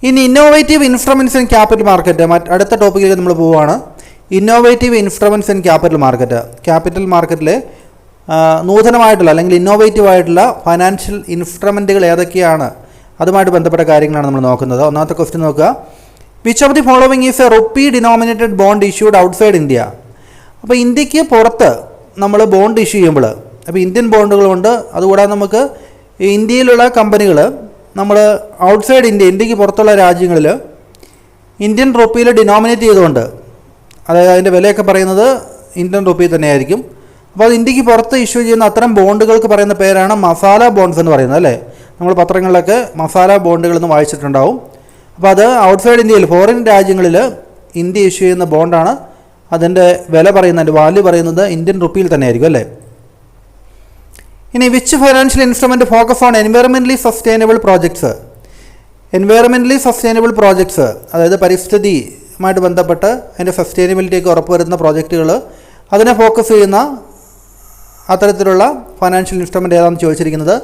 ഇനി innovative instruments in capital market, അടുത്ത ടോപ്പിക്കിലേക്ക് നമ്മൾ പോവുകയാണ്. Innovative instruments in capital market. Capital മാർക്കറ്റിലെ നൂതനമായിട്ടുള്ള അല്ലെങ്കിൽ ഇന്നോവേറ്റീവ് ആയിട്ടുള്ള ഫൈനാൻഷ്യൽ ഇൻസ്ട്രുമെൻറ്റുകൾ ഏതൊക്കെയാണ്, അതുമായിട്ട് ബന്ധപ്പെട്ട കാര്യങ്ങളാണ് നമ്മൾ നോക്കുന്നത്. ഒന്നാമത്തെ ക്വസ്റ്റ്യൻ നോക്കുക. Which of the following is A rupee denominated bond issued outside India. അപ്പോൾ ഇന്ത്യക്ക് പുറത്ത് നമ്മൾ ബോണ്ട് ഇഷ്യൂ ചെയ്യുമ്പോൾ, അപ്പോൾ ഇന്ത്യൻ ബോണ്ടുകളുണ്ട്, അതുകൂടാതെ നമുക്ക് ഇന്ത്യയിലുള്ള കമ്പനികൾ നമ്മൾ ഔട്ട്സൈഡ് ഇന്ത്യക്ക് പുറത്തുള്ള രാജ്യങ്ങളിൽ ഇന്ത്യൻ റുപ്പിയിൽ ഡിനോമിനേറ്റ് ചെയ്തുകൊണ്ട്, അതായത് അതിൻ്റെ വിലയൊക്കെ പറയുന്നത് ഇന്ത്യൻ റുപ്പി തന്നെയായിരിക്കും. അപ്പോൾ അത് ഇന്ത്യക്ക് പുറത്ത് ഇഷ്യൂ ചെയ്യുന്ന അത്തരം ബോണ്ടുകൾക്ക് പറയുന്ന പേരാണ് മസാല ബോണ്ട്സ് എന്ന് പറയുന്നത് അല്ലേ. നമ്മൾ പത്രങ്ങളിലൊക്കെ മസാല ബോണ്ടുകൾ എന്ന് വായിച്ചിട്ടുണ്ടാവും. അപ്പോൾ അത് ഔട്ട്സൈഡ് ഇന്ത്യയിൽ ഫോറിൻ രാജ്യങ്ങളിൽ ഇന്ത്യ ഇഷ്യൂ ചെയ്യുന്ന ബോണ്ടാണ്. അതിൻ്റെ വില പറയുന്നത്, വാല്യൂ പറയുന്നത് ഇന്ത്യൻ റുപ്പിയിൽ തന്നെയായിരിക്കും അല്ലേ. ഇനി which financial instrument focus on environmentally sustainable projects. Environmentally sustainable projects, അതായത് പരിസ്ഥിതിയുമായിട്ട് ബന്ധപ്പെട്ട് അതിൻ്റെ സസ്റ്റൈനബിലിറ്റിയൊക്കെ ഉറപ്പുവരുത്തുന്ന പ്രോജക്റ്റുകൾ, അതിനെ ഫോക്കസ് ചെയ്യുന്ന അത്തരത്തിലുള്ള ഫൈനാൻഷ്യൽ ഇൻസ്ട്രുമെൻ്റ് ഏതാണെന്ന് ചോദിച്ചിരിക്കുന്നത്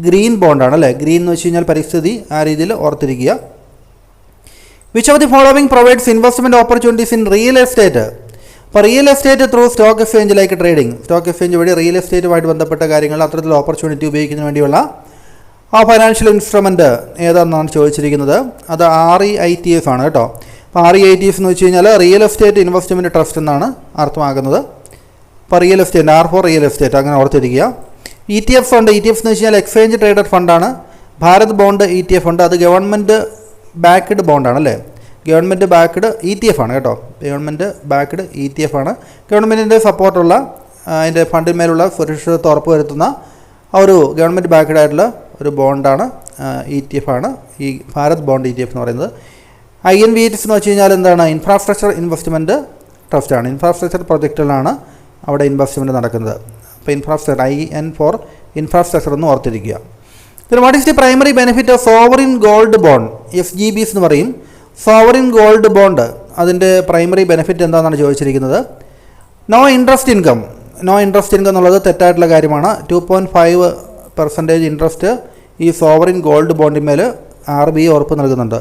ഗ്രീൻ ബോണ്ടാണ് അല്ലേ. ഗ്രീൻ എന്ന് വെച്ച് കഴിഞ്ഞാൽ പരിസ്ഥിതി, ആ രീതിയിൽ ഓർത്തിരിക്കുക. Which of the following provides investment opportunities in real estate. അപ്പോൾ real estate through stock exchange like trading, stock exchange വഴി റിയൽ എസ്റ്റേറ്റുമായിട്ട് ബന്ധപ്പെട്ട കാര്യങ്ങൾ അത്തരത്തിലുള്ള ഓപ്പർച്യൂണിറ്റി ഉപയോഗിക്കുന്നതിന് വേണ്ടിയുള്ള ആ ഫൈനാൻഷ്യൽ ഇൻസ്ട്രുമെൻറ്റ് ഏതാണെന്നാണ് ചോദിച്ചിരിക്കുന്നത്. അത് REITF ആണ് കേട്ടോ. അപ്പോൾ REITF എന്ന് വെച്ച് കഴിഞ്ഞാൽ റിയൽ എസ്റ്റേറ്റ് ഇൻവെസ്റ്റ്മെൻറ്റ് ട്രസ്റ്റ് എന്നാണ് അർത്ഥമാക്കുന്നത്. ഇപ്പോൾ real estate, R for real estate, അങ്ങനെ ഓർത്തിരിക്കുക. ETF ഫണ്ട്, ETF എന്ന് വെച്ച് കഴിഞ്ഞാൽ എക്സ്ചേഞ്ച് ട്രേഡഡ് ഫണ്ടാണ്. ഭാരത് ബോണ്ട് ETF ഉണ്ട്, അത് ഗവൺമെൻറ് ബാക്ക്ഡ് ബോണ്ടാണ് അല്ലേ. ഗവൺമെൻറ് ബാക്ക്ഡ് ETF ആണ് കേട്ടോ. ഗവൺമെൻറ് ബാക്ക്ഡ് ETF ആണ്. ഗവൺമെൻറ്റിൻ്റെ സപ്പോർട്ടുള്ള അതിൻ്റെ ഫണ്ടിന്മേലുള്ള സുരക്ഷിതത്വം ഉറപ്പുവരുത്തുന്ന ഒരു ഗവൺമെൻറ് ബാക്ക്ഡ് ആയിട്ടുള്ള ഒരു ബോണ്ടാണ്, ETF ആണ് ഈ ഭാരത് ബോണ്ട് ETF എന്ന് പറയുന്നത്. INVTS എന്ന് വെച്ച് കഴിഞ്ഞാൽ എന്താണ്, ഇൻഫ്രാസ്ട്രക്ചർ ഇൻവെസ്റ്റ്മെൻറ്റ് ട്രസ്റ്റാണ്. ഇൻഫ്രാസ്ട്രക്ചർ പ്രൊജക്റ്റുകളാണ് അവിടെ ഇൻവെസ്റ്റ്മെൻറ്റ് നടക്കുന്നത്. അപ്പോൾ ഇൻഫ്രാസ്ട്രക്ചർ, IN ഫോർ ഇൻഫ്രാസ്ട്രക്ചർ എന്ന് ഓർത്തിരിക്കുക. പിന്നെ what is the primary benefit of sovereign gold bond, SGBs എന്ന് പറയും. സോവറിൻ ഗോൾഡ് ബോണ്ട്, അതിൻ്റെ പ്രൈമറി ബെനിഫിറ്റ് എന്താണെന്നാണ് ചോദിച്ചിരിക്കുന്നത്. No interest income. No interest income എന്നുള്ളത് തെറ്റായിട്ടുള്ള കാര്യമാണ്. 2.5% ഇൻട്രസ്റ്റ് ഈ സോവറിൻ ഗോൾഡ് ബോണ്ടിന്മേൽ RBI ഉറപ്പ് നൽകുന്നുണ്ട്.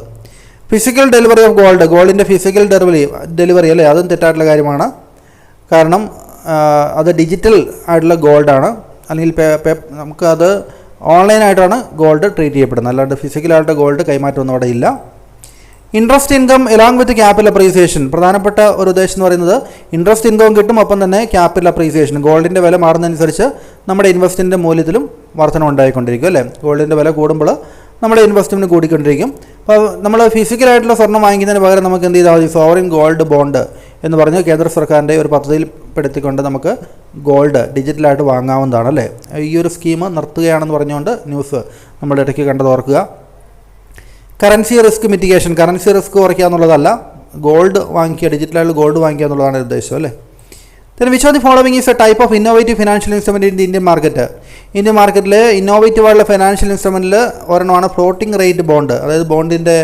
ഫിസിക്കൽ ഡെലിവറി ഓഫ് ഗോൾഡ്, ഗോൾഡിൻ്റെ ഫിസിക്കൽ ഡെലിവറി അല്ലേ, അതും തെറ്റായിട്ടുള്ള കാര്യമാണ്. കാരണം അത് ഡിജിറ്റൽ ആയിട്ടുള്ള ഗോൾഡാണ്. അല്ലെങ്കിൽ നമുക്കത് ഓൺലൈനായിട്ടാണ് ഗോൾഡ് ട്രീറ്റ് ചെയ്യപ്പെടുന്നത്, അല്ലാണ്ട് ഫിസിക്കലായിട്ട് ഗോൾഡ് കൈമാറ്റമൊന്നും അവിടെ ഇല്ല. Interest income along with capital appreciation, പ്രധാനപ്പെട്ട ഒരു ഉദ്ദേശം എന്ന് പറയുന്നത് ഇൻട്രസ്റ്റ് ഇൻകം കിട്ടും, ഒപ്പം തന്നെ ക്യാപിറ്റൽ അപ്രീസിയേഷൻ, ഗോൾഡിൻ്റെ വില മാറുന്നതനുസരിച്ച് നമ്മുടെ ഇൻവെസ്റ്റ്മെൻറ്റിൻ്റെ മൂല്യത്തിലും വർധന ഉണ്ടായിക്കൊണ്ടിരിക്കും അല്ലേ. ഗോൾഡിൻ്റെ വില കൂടുമ്പോൾ നമ്മുടെ ഇൻവെസ്റ്റ്മെൻറ്റ് കൂടിക്കൊണ്ടിരിക്കും. അപ്പോൾ നമ്മൾ ഫിസിക്കലായിട്ടുള്ള സ്വർണ്ണം വാങ്ങിക്കുന്നതിന് പകരം നമുക്ക് എന്ത് ചെയ്താൽ മതി, സോവറിൻ ഗോൾഡ് ബോണ്ട് എന്ന് പറഞ്ഞ് കേന്ദ്ര സർക്കാരിൻ്റെ ഒരു പദ്ധതിയിൽപ്പെടുത്തിക്കൊണ്ട് നമുക്ക് ഗോൾഡ് ഡിജിറ്റലായിട്ട് വാങ്ങാവുന്നതാണ് അല്ലേ. ഈ ഒരു സ്കീം നിർത്തുകയാണെന്ന് പറഞ്ഞുകൊണ്ട് ന്യൂസ് നമ്മുടെ ഇടയ്ക്ക് കണ്ടത് ഓർക്കുക. Currency risk mitigation, currency risk കുറയ്ക്കുക എന്നുള്ളതല്ല, ഗോൾഡ് വാങ്ങിക്കുക, ഡിജിറ്റലായിട്ട് ഗോൾഡ് വാങ്ങിക്കുക എന്നുള്ളതാണ് ഉദ്ദേശം അല്ലേ. then which of the following is a type of innovative financial instrument in the Indian market. Indian മാർക്കറ്റിൽ ഇന്നോവേറ്റീവ് ആയിട്ടുള്ള ഫൈനാൻഷ്യൽ ഇൻസ്ട്രുമെൻറ്റിൽ ഒരെണ്ണമാണ് ഫ്ലോട്ടിംഗ് റേറ്റ് ബോണ്ട്. അതായത് ബോണ്ടിൻ്റെ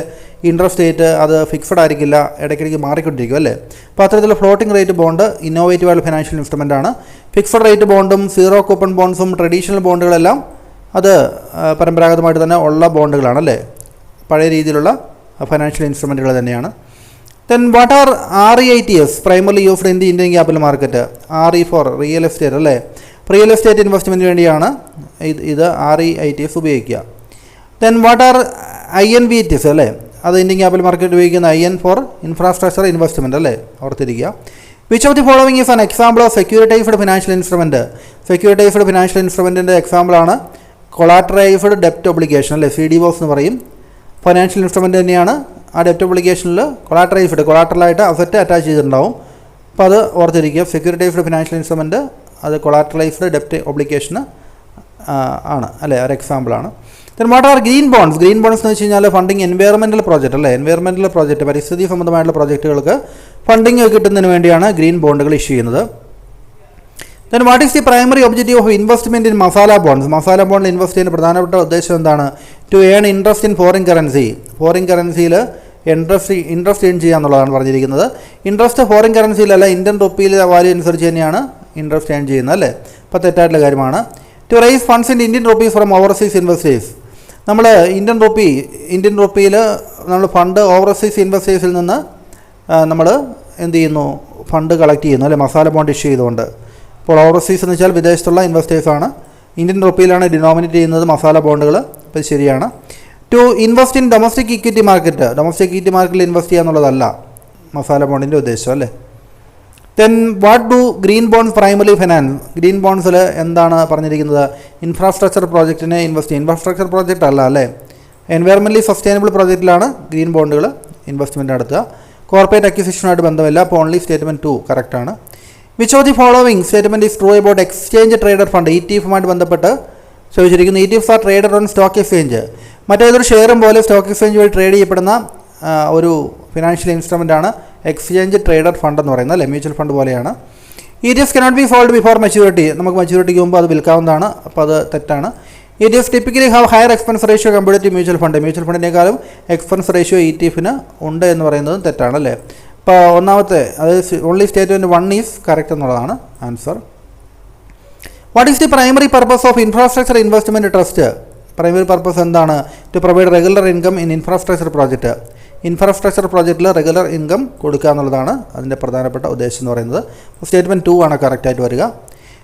ഇൻട്രസ്റ്റ് റേറ്റ് അത് ഫിക്സഡ് ആയിരിക്കില്ല, ഇടയ്ക്കിടയ്ക്ക് മാറിക്കൊണ്ടിരിക്കും അല്ലേ. അപ്പോൾ അത്തരത്തിലുള്ള ഫ്ലോട്ടിംഗ് റേറ്റ് ബോണ്ട് ഇന്നോവേറ്റീവ് ആയിട്ടുള്ള ഫൈനാൻഷ്യൽ ഇൻസ്ട്രുമെൻ്റ് ആണ്. ഫിക്സഡ് റേറ്റ് ബോണ്ടും സീറോ കൂപ്പൺ ബോണ്ട്സും ട്രഡീഷണൽ ബോണ്ടുകളെല്ലാം അത് പരമ്പരാഗതമായിട്ട് തന്നെ ഉള്ള ബോണ്ടുകളാണ് അല്ലേ, പഴയ രീതിയിലുള്ള ഫൈനാൻഷ്യൽ ഇൻസ്ട്രുമെൻറ്റുകൾ തന്നെയാണ്. Then what are REITs primarily used in the Indian capital market? RE for real estate അല്ലേ, റിയൽ എസ്റ്റേറ്റ് ഇൻവെസ്റ്റ്മെൻറ്റിന് വേണ്ടിയാണ് ഇത് REITs ഉപയോഗിക്കുക. Then what are INVTs അല്ലേ, അത് ഇന്ത്യൻ ക്യാപിറ്റൽ മാർക്കറ്റ് ഉപയോഗിക്കുന്ന IN ഫോർ ഇൻഫ്രാസ്ട്രക്ചർ ഇൻവെസ്റ്റ്മെൻറ്റ് അല്ലേ, ഓർത്തിരിക്കുക. Which of the following is an example of securitized financial instrument? Securitized financial instrumentൻ്റെ എക്സാമ്പിളാണ് കൊളാറ്ററൈസ്ഡ് ഡെപ്റ്റ് ഒബ്ലിഗേഷൻ അല്ലേ, CDOs എന്ന് പറയും. ഫൈനാൻഷ്യൽ ഇൻസ്ട്രുമെൻറ്റ് തന്നെയാണ്. ആ ഡെപ്റ്റ് ഒബ്ലിഗേഷനിൽ കൊളാറ്ററലായിട്ട് അസറ്റ് അറ്റാച്ച് ചെയ്തിട്ടുണ്ടാവും. അപ്പോൾ അത് ഓർത്തിരിക്കുക. സെക്യൂരിറ്റൈസ്ഡ് ഫിനാൻഷ്യൽ ഇൻസ്ട്രുമെൻറ്റ് അത് കൊളാറ്ററലൈസ്ഡ് ഡെപ്റ്റ് ഒബ്ലിഗേഷന് ആണ് അല്ലേ, ഒരു എക്സാമ്പിളാണ്. Then what are green bonds? Green bonds എന്ന് വെച്ച് കഴിഞ്ഞാൽ ഫണ്ടിങ് എൻവയറമെൻറ്റൽ പ്രോജക്റ്റ് അല്ലേ, എൻവയറമെൻറ്റൽ പ്രോജക്റ്റ് പരിസ്ഥിതി സംബന്ധമായിട്ടുള്ള പ്രോജക്റ്റുകൾക്ക് ഫണ്ടിങ് കിട്ടുന്നതിന് വേണ്ടിയാണ് ഗ്രീൻ ബോണ്ടുകൾ ഇഷ്യൂ ചെയ്യുന്നത്. Then what is the primary objective of investment in masala bonds? Masala ബോണ്ടിൽ ഇൻവെസ്റ്റ് ചെയ്യുന്ന പ്രധാനപ്പെട്ട ഉദ്ദേശം എന്താണ്? To earn interest in foreign currency. Foreign കറൻസിയിൽ ഇൻട്രസ്റ്റ് ഏൺ ചെയ്യുക എന്നുള്ളതാണ് പറഞ്ഞിരിക്കുന്നത്. ഇൻട്രസ്റ്റ് ഫോറിൻ കറൻസിയിലല്ല, ഇന്ത്യൻ റുപ്പിയിൽ വാല്യൂ അനുസരിച്ച് തന്നെയാണ് ഇൻട്രസ്റ്റ് ഏൺ ചെയ്യുന്നത് അല്ലേ. അപ്പോൾ തെറ്റായിട്ടുള്ള കാര്യമാണ്. To raise funds in Indian rupees from overseas investors. നമ്മൾ ഇന്ത്യൻ റുപ്പിയിൽ നമ്മൾ ഫണ്ട് ഓവർസീസ് ഇൻവെസ്റ്റേഴ്സിൽ നിന്ന് നമ്മൾ എന്ത് ചെയ്യുന്നു, ഫണ്ട് കളക്ട് ചെയ്യുന്നു അല്ലേ, മസാല ബോണ്ട് ഇഷ്യൂ ചെയ്തുകൊണ്ട്. അപ്പോൾ ഓവർസീസ് എന്ന് വെച്ചാൽ വിദേശത്തുള്ള ഇൻവെസ്റ്റേഴ്സാണ്, ഇന്ത്യൻ റുപ്പിയിലാണ് ഡിനോമിനേറ്റ് ചെയ്യുന്നത് മസാല ബോണ്ടുകൾ. അപ്പോൾ ശരിയാണ്. To invest in domestic equity market. Domestic equity മാർക്കറ്റിൽ ഇൻവെസ്റ്റ് ചെയ്യുക എന്നുള്ളതല്ല മസാല ബോണ്ടിൻ്റെ ഉദ്ദേശം അല്ലേ. Then what do green bonds primary finance? Green ബോണ്ട്സിൽ എന്താണ് പറഞ്ഞിരിക്കുന്നത്? ഇൻഫ്രാസ്ട്രക്ചർ പ്രോജക്റ്റിനെ ഇൻവെസ്റ്റ് ചെയ്യും. ഇൻഫ്രാസ്ട്രക്ചർ പ്രോജക്റ്റ് അല്ല അല്ലേ, എൻവയറമെൻ്റലി സസ്റ്റൈനബിൾ പ്രോജക്റ്റിലാണ് ഗ്രീൻ ബോണ്ടുകൾ ഇൻവെസ്റ്റ്മെൻറ്റ് നടത്തുക. കോർപ്പറേറ്റ് അക്വിസിഷനുമായിട്ട് ബന്ധമില്ല. അപ്പോൾ ഓൺലി സ്റ്റേറ്റ്മെൻറ്റ് 2 കറക്റ്റാണ്. Which of the following statement is true about exchange trader fund ETF-ഉമായിട്ട് ബന്ധപ്പെട്ട് ചോദിച്ചിരിക്കുന്നു. ETFs R traded on stock exchange. മറ്റേതൊരു ഷെയറും പോലെ സ്റ്റോക്ക് എക്സ്ചേഞ്ച് വഴി ട്രേഡ് ചെയ്യപ്പെടുന്ന ഒരു ഫിനാൻഷ്യൽ ഇൻസ്ട്രുമെൻ്റാണ് എക്സ്ചേഞ്ച് ട്രേഡഡ് ഫണ്ട് എന്ന് പറയുന്നത്, അല്ലേ, മ്യൂച്വൽ ഫണ്ട് പോലെയാണ്. ETFs cannot be sold before maturity. നമുക്ക് മെച്യൂരിറ്റിക്ക് മുമ്പ് അത് വിൽക്കാവുന്നതാണ്, അപ്പോൾ അത് തെറ്റാണ്. ETFs typically have higher expense ratio compared to mutual fund. Mutual ഫണ്ടിനേക്കാളും എക്സ്പെൻസ് റേഷ്യോ ETF-ന് ഉണ്ട് എന്ന് പറയുന്നത് തെറ്റാണ്, അല്ലേ. അപ്പോൾ ഒന്നാമത്തെ അതായത് ഓൺലി സ്റ്റേറ്റ്മെൻറ്റ് 1 ഈസ് കറക്റ്റ് എന്നുള്ളതാണ് answer. What is the primary purpose of infrastructure investment trust? Primary purpose എന്താണ്? To provide regular income in infrastructure project. Infrastructure പ്രോജക്റ്റിൽ റെഗുലർ ഇൻകം കൊടുക്കുക എന്നുള്ളതാണ് അതിൻ്റെ പ്രധാനപ്പെട്ട ഉദ്ദേശം എന്ന് പറയുന്നത്. സ്റ്റേറ്റ്മെൻറ്റ് 2 ആണ് കറക്റ്റായിട്ട് വരിക.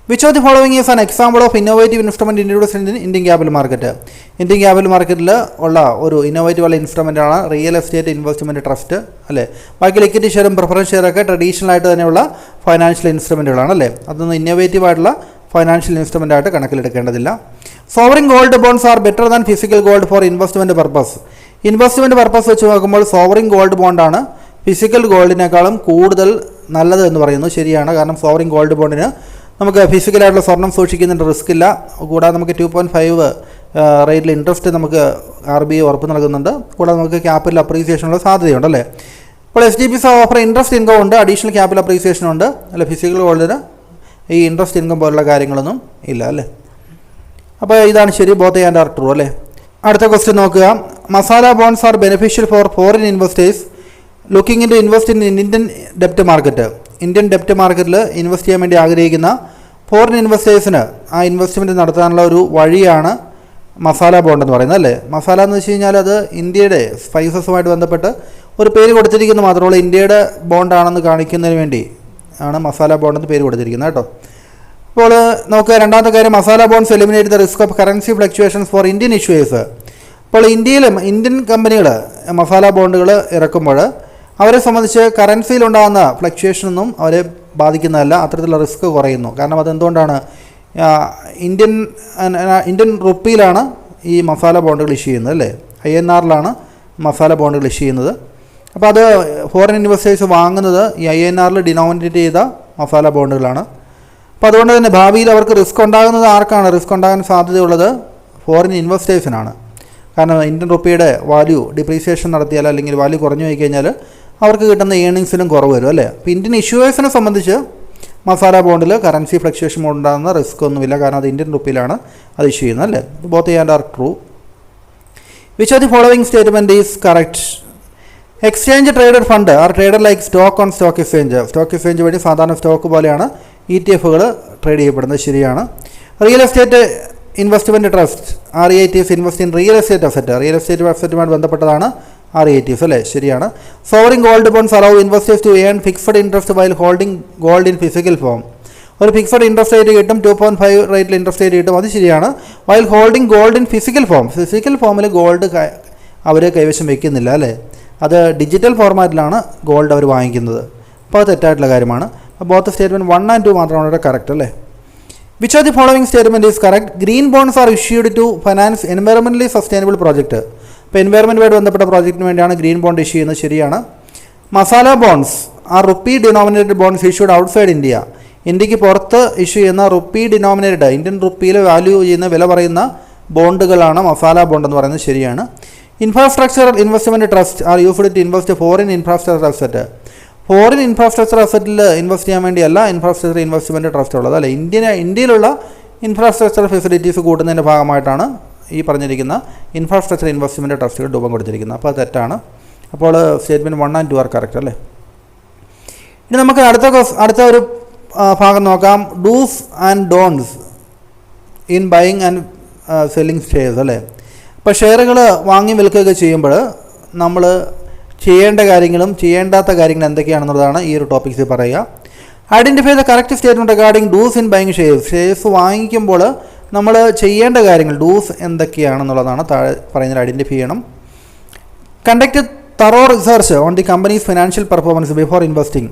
Which of the following is an example of innovative instrument introduced in Indian capital market? Indian capital മാർക്കറ്റിൽ ഉള്ള ഒരു ഇന്നോവേറ്റീവ് ഉള്ള ഇൻസ്ട്രുമെൻ്റാണ് റിയൽ എസ്റ്റേറ്റ് ഇൻവെസ്റ്റ്മെൻറ്റ് ട്രസ്റ്റ്, അല്ലേ. ബാക്കി ലിക്വിഡിറ്റി ഷെയറും പ്രിഫറൻസ് ഷെയറൊക്കെ ട്രഡീഷണൽ ആയിട്ട് തന്നെയുള്ള ഫൈനാൻഷ്യൽ ഇൻസ്ട്രുമെൻറ്റുകളാണ്, അല്ലേ. അതൊന്നും ഇന്നോവേറ്റീവ് ആയിട്ടുള്ള ഫൈനാൻഷ്യൽ ഇൻസ്ട്രുമെൻ്റ് ആയിട്ട് കണക്കിലെടുക്കേണ്ടതില്ല. Sovereign gold bonds are better than physical gold for investment purpose. Investment purpose വെച്ച് നോക്കുമ്പോൾ സോവറിൻ ഗോൾഡ് ബോണ്ടാണ് ഫിസിക്കൽ ഗോൾഡിനേക്കാളും കൂടുതൽ നല്ലത് എന്ന് പറയുന്നു. ശരിയാണ്. കാരണം സോവറിൻ ഗോൾഡ് ബോണ്ടിന് നമുക്ക് ഫിസിക്കലായിട്ടുള്ള സ്വർണം സൂക്ഷിക്കുന്നതിൻ്റെ റിസ്ക് ഇല്ല. കൂടാതെ നമുക്ക് 2.5 റേറ്റിൽ ഇൻട്രസ്റ്റ് നമുക്ക് RBI ഉറപ്പ് നൽകുന്നുണ്ട്. കൂടാതെ നമുക്ക് ക്യാപിറ്റൽ അപ്രീസിയേഷനുള്ള സാധ്യതയുണ്ട്, അല്ലേ. അപ്പോൾ SGBs ഓഫർ ഇൻട്രസ്റ്റ് ഇൻകം ഉണ്ട്, അഡീഷണൽ ക്യാപിറ്റൽ അപ്രീസിയേഷൻ ഉണ്ട്, അല്ലെ. ഫിസിക്കൽ ഗോൾഡിന് ഈ ഇൻട്രസ്റ്റ് ഇൻകം പോലുള്ള കാര്യങ്ങളൊന്നും ഇല്ല, അല്ലേ. അപ്പോൾ ഇതാണ് ശരി. ബോത്ത് ആൻഡ് ആർ ട്രൂ, അല്ലേ. അടുത്ത ക്വസ്റ്റ്യൻ നോക്കുക. Masala bonds are beneficial for foreign investors looking in to invest in Indian ഡെപ്റ്റ് മാർക്കറ്റ്. ഇന്ത്യൻ ഡെപ്റ്റ് മാർക്കറ്റിൽ ഇൻവെസ്റ്റ് ചെയ്യാൻ വേണ്ടി ആഗ്രഹിക്കുന്ന ഫോറിൻ ഇൻവെസ്റ്റേഴ്സിന് ആ ഇൻവെസ്റ്റ്മെൻറ്റ് നടത്താനുള്ള ഒരു വഴിയാണ് മസാല ബോണ്ട് എന്ന് പറയുന്നത്, അല്ലേ. മസാല എന്ന് വെച്ച് കഴിഞ്ഞാൽ അത് ഇന്ത്യയുടെ സ്പൈസസുമായിട്ട് ബന്ധപ്പെട്ട് ഒരു പേര് കൊടുത്തിരിക്കുന്നത് മാത്രമല്ല, ഇന്ത്യയുടെ ബോണ്ടാണെന്ന് കാണിക്കുന്നതിന് വേണ്ടി ആണ് മസാല ബോണ്ട് എന്ന് പേര് കൊടുത്തിരിക്കുന്നത്, കേട്ടോ. അപ്പോൾ നോക്കുക, രണ്ടാമത്തെ കാര്യം, masala bonds eliminate the risk of currency fluctuations for Indian issuers. അപ്പോൾ ഇന്ത്യൻ കമ്പനികൾ മസാല ബോണ്ടുകൾ ഇറക്കുമ്പോൾ അവരെ സംബന്ധിച്ച് കറൻസിയിലുണ്ടാകുന്ന ഫ്ലക്ച്വേഷനൊന്നും അവരെ ബാധിക്കുന്നതല്ല, അത്തരത്തിലുള്ള റിസ്ക് കുറയുന്നു. കാരണം അതെന്തുകൊണ്ടാണ്? ഇന്ത്യൻ റുപ്പിയിലാണ് ഈ മസാല ബോണ്ടുകൾ ഇഷ്യൂ ചെയ്യുന്നത്, അല്ലേ. INR-ലാണ് മസാല ബോണ്ടുകൾ ഇഷ്യൂ ചെയ്യുന്നത്. അപ്പോൾ അത് ഫോറിൻ ഇൻവെസ്റ്റേഴ്സ് വാങ്ങുന്നത് ഈ INR-ൽ ഡിനോമിനേറ്റ് ചെയ്ത മസാല ബോണ്ടുകളാണ്. അപ്പോൾ അതുകൊണ്ട് തന്നെ ഭാവിയിൽ അവർക്ക് റിസ്ക് ഉണ്ടാകുന്നത് ആർക്കാണ്? റിസ്ക് ഉണ്ടാകാൻ സാധ്യതയുള്ളത് ഫോറിൻ ഇൻവെസ്റ്റേഴ്സിനാണ്. കാരണം ഇന്ത്യൻ റുപ്പിയുടെ വാല്യൂ ഡിപ്രീസിയേഷൻ നടത്തിയാൽ അല്ലെങ്കിൽ വാല്യൂ കുറഞ്ഞു പോയി കഴിഞ്ഞാൽ അവർക്ക് കിട്ടുന്ന ഏണിങ്സിലും കുറവ് വരും, അല്ലേ. അപ്പോൾ ഇന്ത്യൻ ഇഷ്യൂവേഴ്സിനെ സംബന്ധിച്ച് മസാല ബോണ്ടിൽ കറൻസി ഫ്ലക്ച്വേഷൻ ഉണ്ടാകുന്ന റിസ്ക് ഒന്നുമില്ല, കാരണം അത് ഇന്ത്യൻ റുപ്പിയിലാണ് അത് ഇഷ്യൂ ചെയ്യുന്നത്, അല്ലേ. Both and R true. Which of the following statement is correct? Exchange traded fund are traded like stock on stock exchange. Stock exchange വഴി സാധാരണ സ്റ്റോക്ക് പോലെയാണ് ETF-കൾ ട്രേഡ് ചെയ്യപ്പെടുന്നത്. ശരിയാണ്. Real estate investment trust REITs invest in real estate asset. Real estate അസറ്റുമായിട്ട് ബന്ധപ്പെട്ടതാണ് REITs, അല്ലേ. ശരിയാണ്. Sovereign gold bonds allow investors to earn fixed interest while holding gold in physical form. ഒരു ഫിക്സഡ് ഇൻട്രസ്റ്റ് റേറ്റ് കിട്ടും, 2.5 റേറ്റിൽ interest rate കിട്ടും, അത് ശരിയാണ്. While holding gold in physical form. Physical ഫോമിൽ ഗോൾഡ് അവർ കൈവശം വയ്ക്കുന്നില്ല, അല്ലേ. അത് ഡിജിറ്റൽ ഫോർമാറ്റിലാണ് ഗോൾഡ് അവർ വാങ്ങിക്കുന്നത്. അപ്പോൾ അത് തെറ്റായിട്ടുള്ള കാര്യമാണ്. ബോത്ത് സ്റ്റേറ്റ്മെൻറ്റ് 1 and 2 മാത്രമാണ് ഇവിടെ കറക്റ്റ്, അല്ലേ. Which of the following statement is correct? Green bonds are issued to finance environmentally sustainable project. അപ്പോൾ എൻവയറമെൻറ്റുമായിട്ട് ബന്ധപ്പെട്ട പ്രോജക്റ്റിന് വേണ്ടിയാണ് ഗ്രീൻ ബോണ്ട് ഇഷ്യൂ ചെയ്യുന്നത്. ശരിയാണ്. Masala bonds are rupee denominated bonds issued outside India. ഇന്ത്യക്ക് പുറത്ത് ഇഷ്യൂ ചെയ്യുന്ന റുപ്പി ഡിനോമിനേറ്റഡ് ഇന്ത്യൻ റുപ്പിയിൽ വാല്യൂ ചെയ്യുന്ന വില പറയുന്ന ബോണ്ടുകളാണ് മസാല ബോണ്ട് എന്ന് പറയുന്നത്. ശരിയാണ്. Infrastructure investment trust are used to invest foreign infrastructure asset. Foreign infrastructure അസറ്റിൽ ഇൻവെസ്റ്റ് ചെയ്യാൻ വേണ്ടിയല്ല ഇൻഫ്രാസ്ട്രക്ചർ ഇൻവെസ്റ്റ്മെൻറ്റ് ട്രസ്റ്റ് ഉള്ളത്, അല്ലേ. ഇന്ത്യയിലുള്ള ഇൻഫ്രാസ്ട്രക്ചർ ഫെസിലിറ്റീസ് കൂട്ടുന്നതിൻ്റെ ഭാഗമായിട്ടാണ് ഈ പറഞ്ഞിരിക്കുന്ന ഇൻഫ്രാസ്ട്രക്ചർ ഇൻവെസ്റ്റ്മെൻറ്റ് ട്രസ്റ്റുകൾ രൂപം കൊടുത്തിരിക്കുന്നത്. അപ്പോൾ അത് തെറ്റാണ്. അപ്പോൾ സ്റ്റേറ്റ്മെൻറ്റ് 1 and 2 ആർ കറക്റ്റ്, അല്ലേ. ഇനി നമുക്ക് അടുത്ത ഒരു ഭാഗം നോക്കാം. Dos and don'ts in buying and selling shares, അല്ലേ. ഇപ്പോൾ ഷെയറുകൾ വാങ്ങി വിൽക്കുകയൊക്കെ ചെയ്യുമ്പോൾ നമ്മൾ ചെയ്യേണ്ട കാര്യങ്ങളും ചെയ്യേണ്ടാത്ത കാര്യങ്ങളും എന്തൊക്കെയാണെന്നുള്ളതാണ് ഈ ഒരു ടോപ്പിക്സിൽ പറയുക. Identify the correct statement regarding dos in buying shares. Shares വാങ്ങിക്കുമ്പോൾ നമ്മൾ ചെയ്യേണ്ട കാര്യങ്ങൾ ഡൂസ് എന്തൊക്കെയാണെന്നുള്ളതാണ് താഴെ പറയുന്നത് ഐഡൻറ്റിഫൈ ചെയ്യണം. Conduct thorough research on the companies financial performance before investing.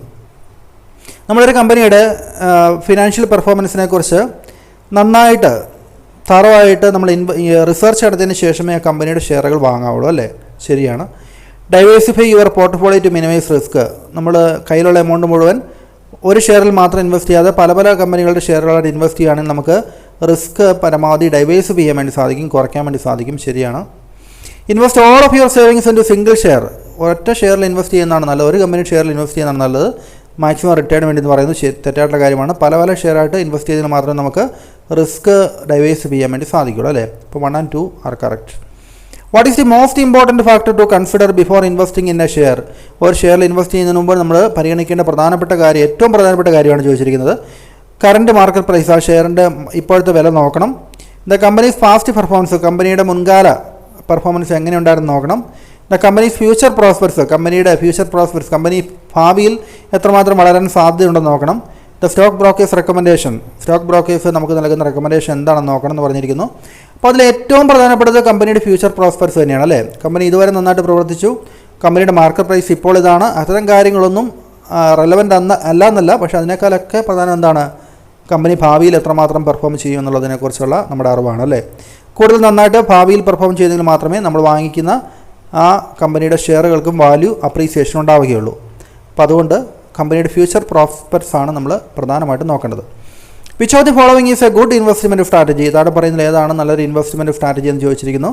നമ്മളൊരു കമ്പനിയുടെ ഫിനാൻഷ്യൽ പെർഫോമൻസിനെ കുറിച്ച് നന്നായിട്ട് തറോ ആയിട്ട് നമ്മൾ റിസർച്ച് നടത്തിയതിന് ശേഷമേ ആ കമ്പനിയുടെ ഷെയറുകൾ വാങ്ങാവുള്ളൂ, അല്ലേ. ശരിയാണ്. Diversify your portfolio to minimize risk. നമ്മൾ കയ്യിലുള്ള എമൗണ്ട് മുഴുവൻ ഒരു ഷെയറിൽ മാത്രം ഇൻവെസ്റ്റ് ചെയ്യാതെ പല പല കമ്പനികളുടെ ഷെയറുകളായിട്ട് ഇൻവെസ്റ്റ് ചെയ്യുകയാണെങ്കിൽ നമുക്ക് റിസ്ക് പരമാവധി ഡൈവേഴ്സിഫൈ ചെയ്യാൻ വേണ്ടി സാധിക്കും, കുറയ്ക്കാൻ വേണ്ടി സാധിക്കും. ശരിയാണ്. Invest all of your savings into single share. ഒറ്റ ഷെയറിൽ ഇൻവെസ്റ്റ് ചെയ്യുന്നതാണ് നല്ലത്, ഒരു കമ്പനി ഷെയറിൽ ഇൻവെസ്റ്റ് ചെയ്യുന്നതാണ് നല്ലത്. മാക്സിമം റിട്ടേൺ വേണ്ടി എന്ന് പറയുന്നത് തെറ്റായിട്ടുള്ള കാര്യമാണ്. പല പല ഷെയറായിട്ട് ഇൻവെസ്റ്റ് ചെയ്തതിന് മാത്രമേ നമുക്ക് റിസ്ക് ഡൈവേഴ്സിഫൈ ചെയ്യാൻ വേണ്ടി സാധിക്കുള്ളൂ അല്ലേ. ഇപ്പോൾ 1 and 2 are correct. What is the most important factor to consider before investing in a share? ഒരു ഷെയറിൽ ഇൻവെസ്റ്റ് ചെയ്യുന്നതിന് മുമ്പ് നമ്മൾ പരിഗണിക്കേണ്ട പ്രധാനപ്പെട്ട കാര്യം, ഏറ്റവും പ്രധാനപ്പെട്ട കാര്യമാണ് ചോദിച്ചിരിക്കുന്നത്. കറണ്ട് മാർക്കറ്റ് പ്രൈസ്, ആ ഷെയറിൻ്റെ ഇപ്പോഴത്തെ വില നോക്കണം. ദ കമ്പനീസ് പാസ്റ്റ് പെർഫോമൻസ്, കമ്പനിയുടെ മുൻകാല പെർഫോമൻസ് എങ്ങനെയുണ്ടായിരുന്നു നോക്കണം. ദ കമ്പനീസ് ഫ്യൂച്ചർ പ്രോസ്പെക്ട്സ്, കമ്പനിയുടെ ഫ്യൂച്ചർ പ്രോസ്പെക്ട്സ്, കമ്പനി ഭാവിയിൽ എത്രമാത്രം വളരാൻ സാധ്യതയുണ്ടെന്ന് നോക്കണം. The stock brokers recommendation, stock brokers നമുക്ക് നൽകുന്ന റെക്കമെൻഡേഷൻ എന്താണെന്ന് നോക്കണം എന്ന് പറഞ്ഞിരിക്കുന്നു. അപ്പോൾ അതിൽ ഏറ്റവും പ്രധാനപ്പെട്ടത് കമ്പനിയുടെ ഫ്യൂച്ചർ പ്രോസ്പെക്ട്സ് തന്നെയാണ് അല്ലേ. കമ്പനി ഇതുവരെ നന്നായിട്ട് പ്രവർത്തിച്ചു, കമ്പനിയുടെ മാർക്കറ്റ് പ്രൈസ് ഇപ്പോൾ ഇതാണ്, അത്തരം കാര്യങ്ങളൊന്നും റെലവൻ്റ് അല്ല എന്നല്ല, പക്ഷേ അതിനേക്കാളൊക്കെ പ്രധാനം എന്താണ്, കമ്പനി ഭാവിയിൽ എത്രമാത്രം പെർഫോം ചെയ്യും എന്നുള്ളതിനെക്കുറിച്ചുള്ള നമ്മുടെ അറിവാണ് അല്ലേ. കൂടുതൽ നന്നായിട്ട് ഭാവിയിൽ പെർഫോം ചെയ്തെങ്കിൽ മാത്രമേ നമ്മൾ വാങ്ങിക്കുന്ന ആ കമ്പനിയുടെ ഷെയറുകൾക്കും വാല്യൂ അപ്രീസിയേഷൻ ഉണ്ടാവുകയുള്ളൂ. അപ്പോൾ അതുകൊണ്ട് കമ്പനിയുടെ ഫ്യൂച്ചർ പ്രോസ്പെക്ട്സ് ആണ് നമ്മൾ പ്രധാനമായിട്ടും നോക്കേണ്ടത്. Which of the following is A good investment strategy? ഇതാണ് പറയുന്നത് ഏതാണ് നല്ലൊരു ഇൻവെസ്റ്റ്മെൻറ്റ് സ്ട്രാറ്റജി എന്ന് ചോദിച്ചിരിക്കുന്നു.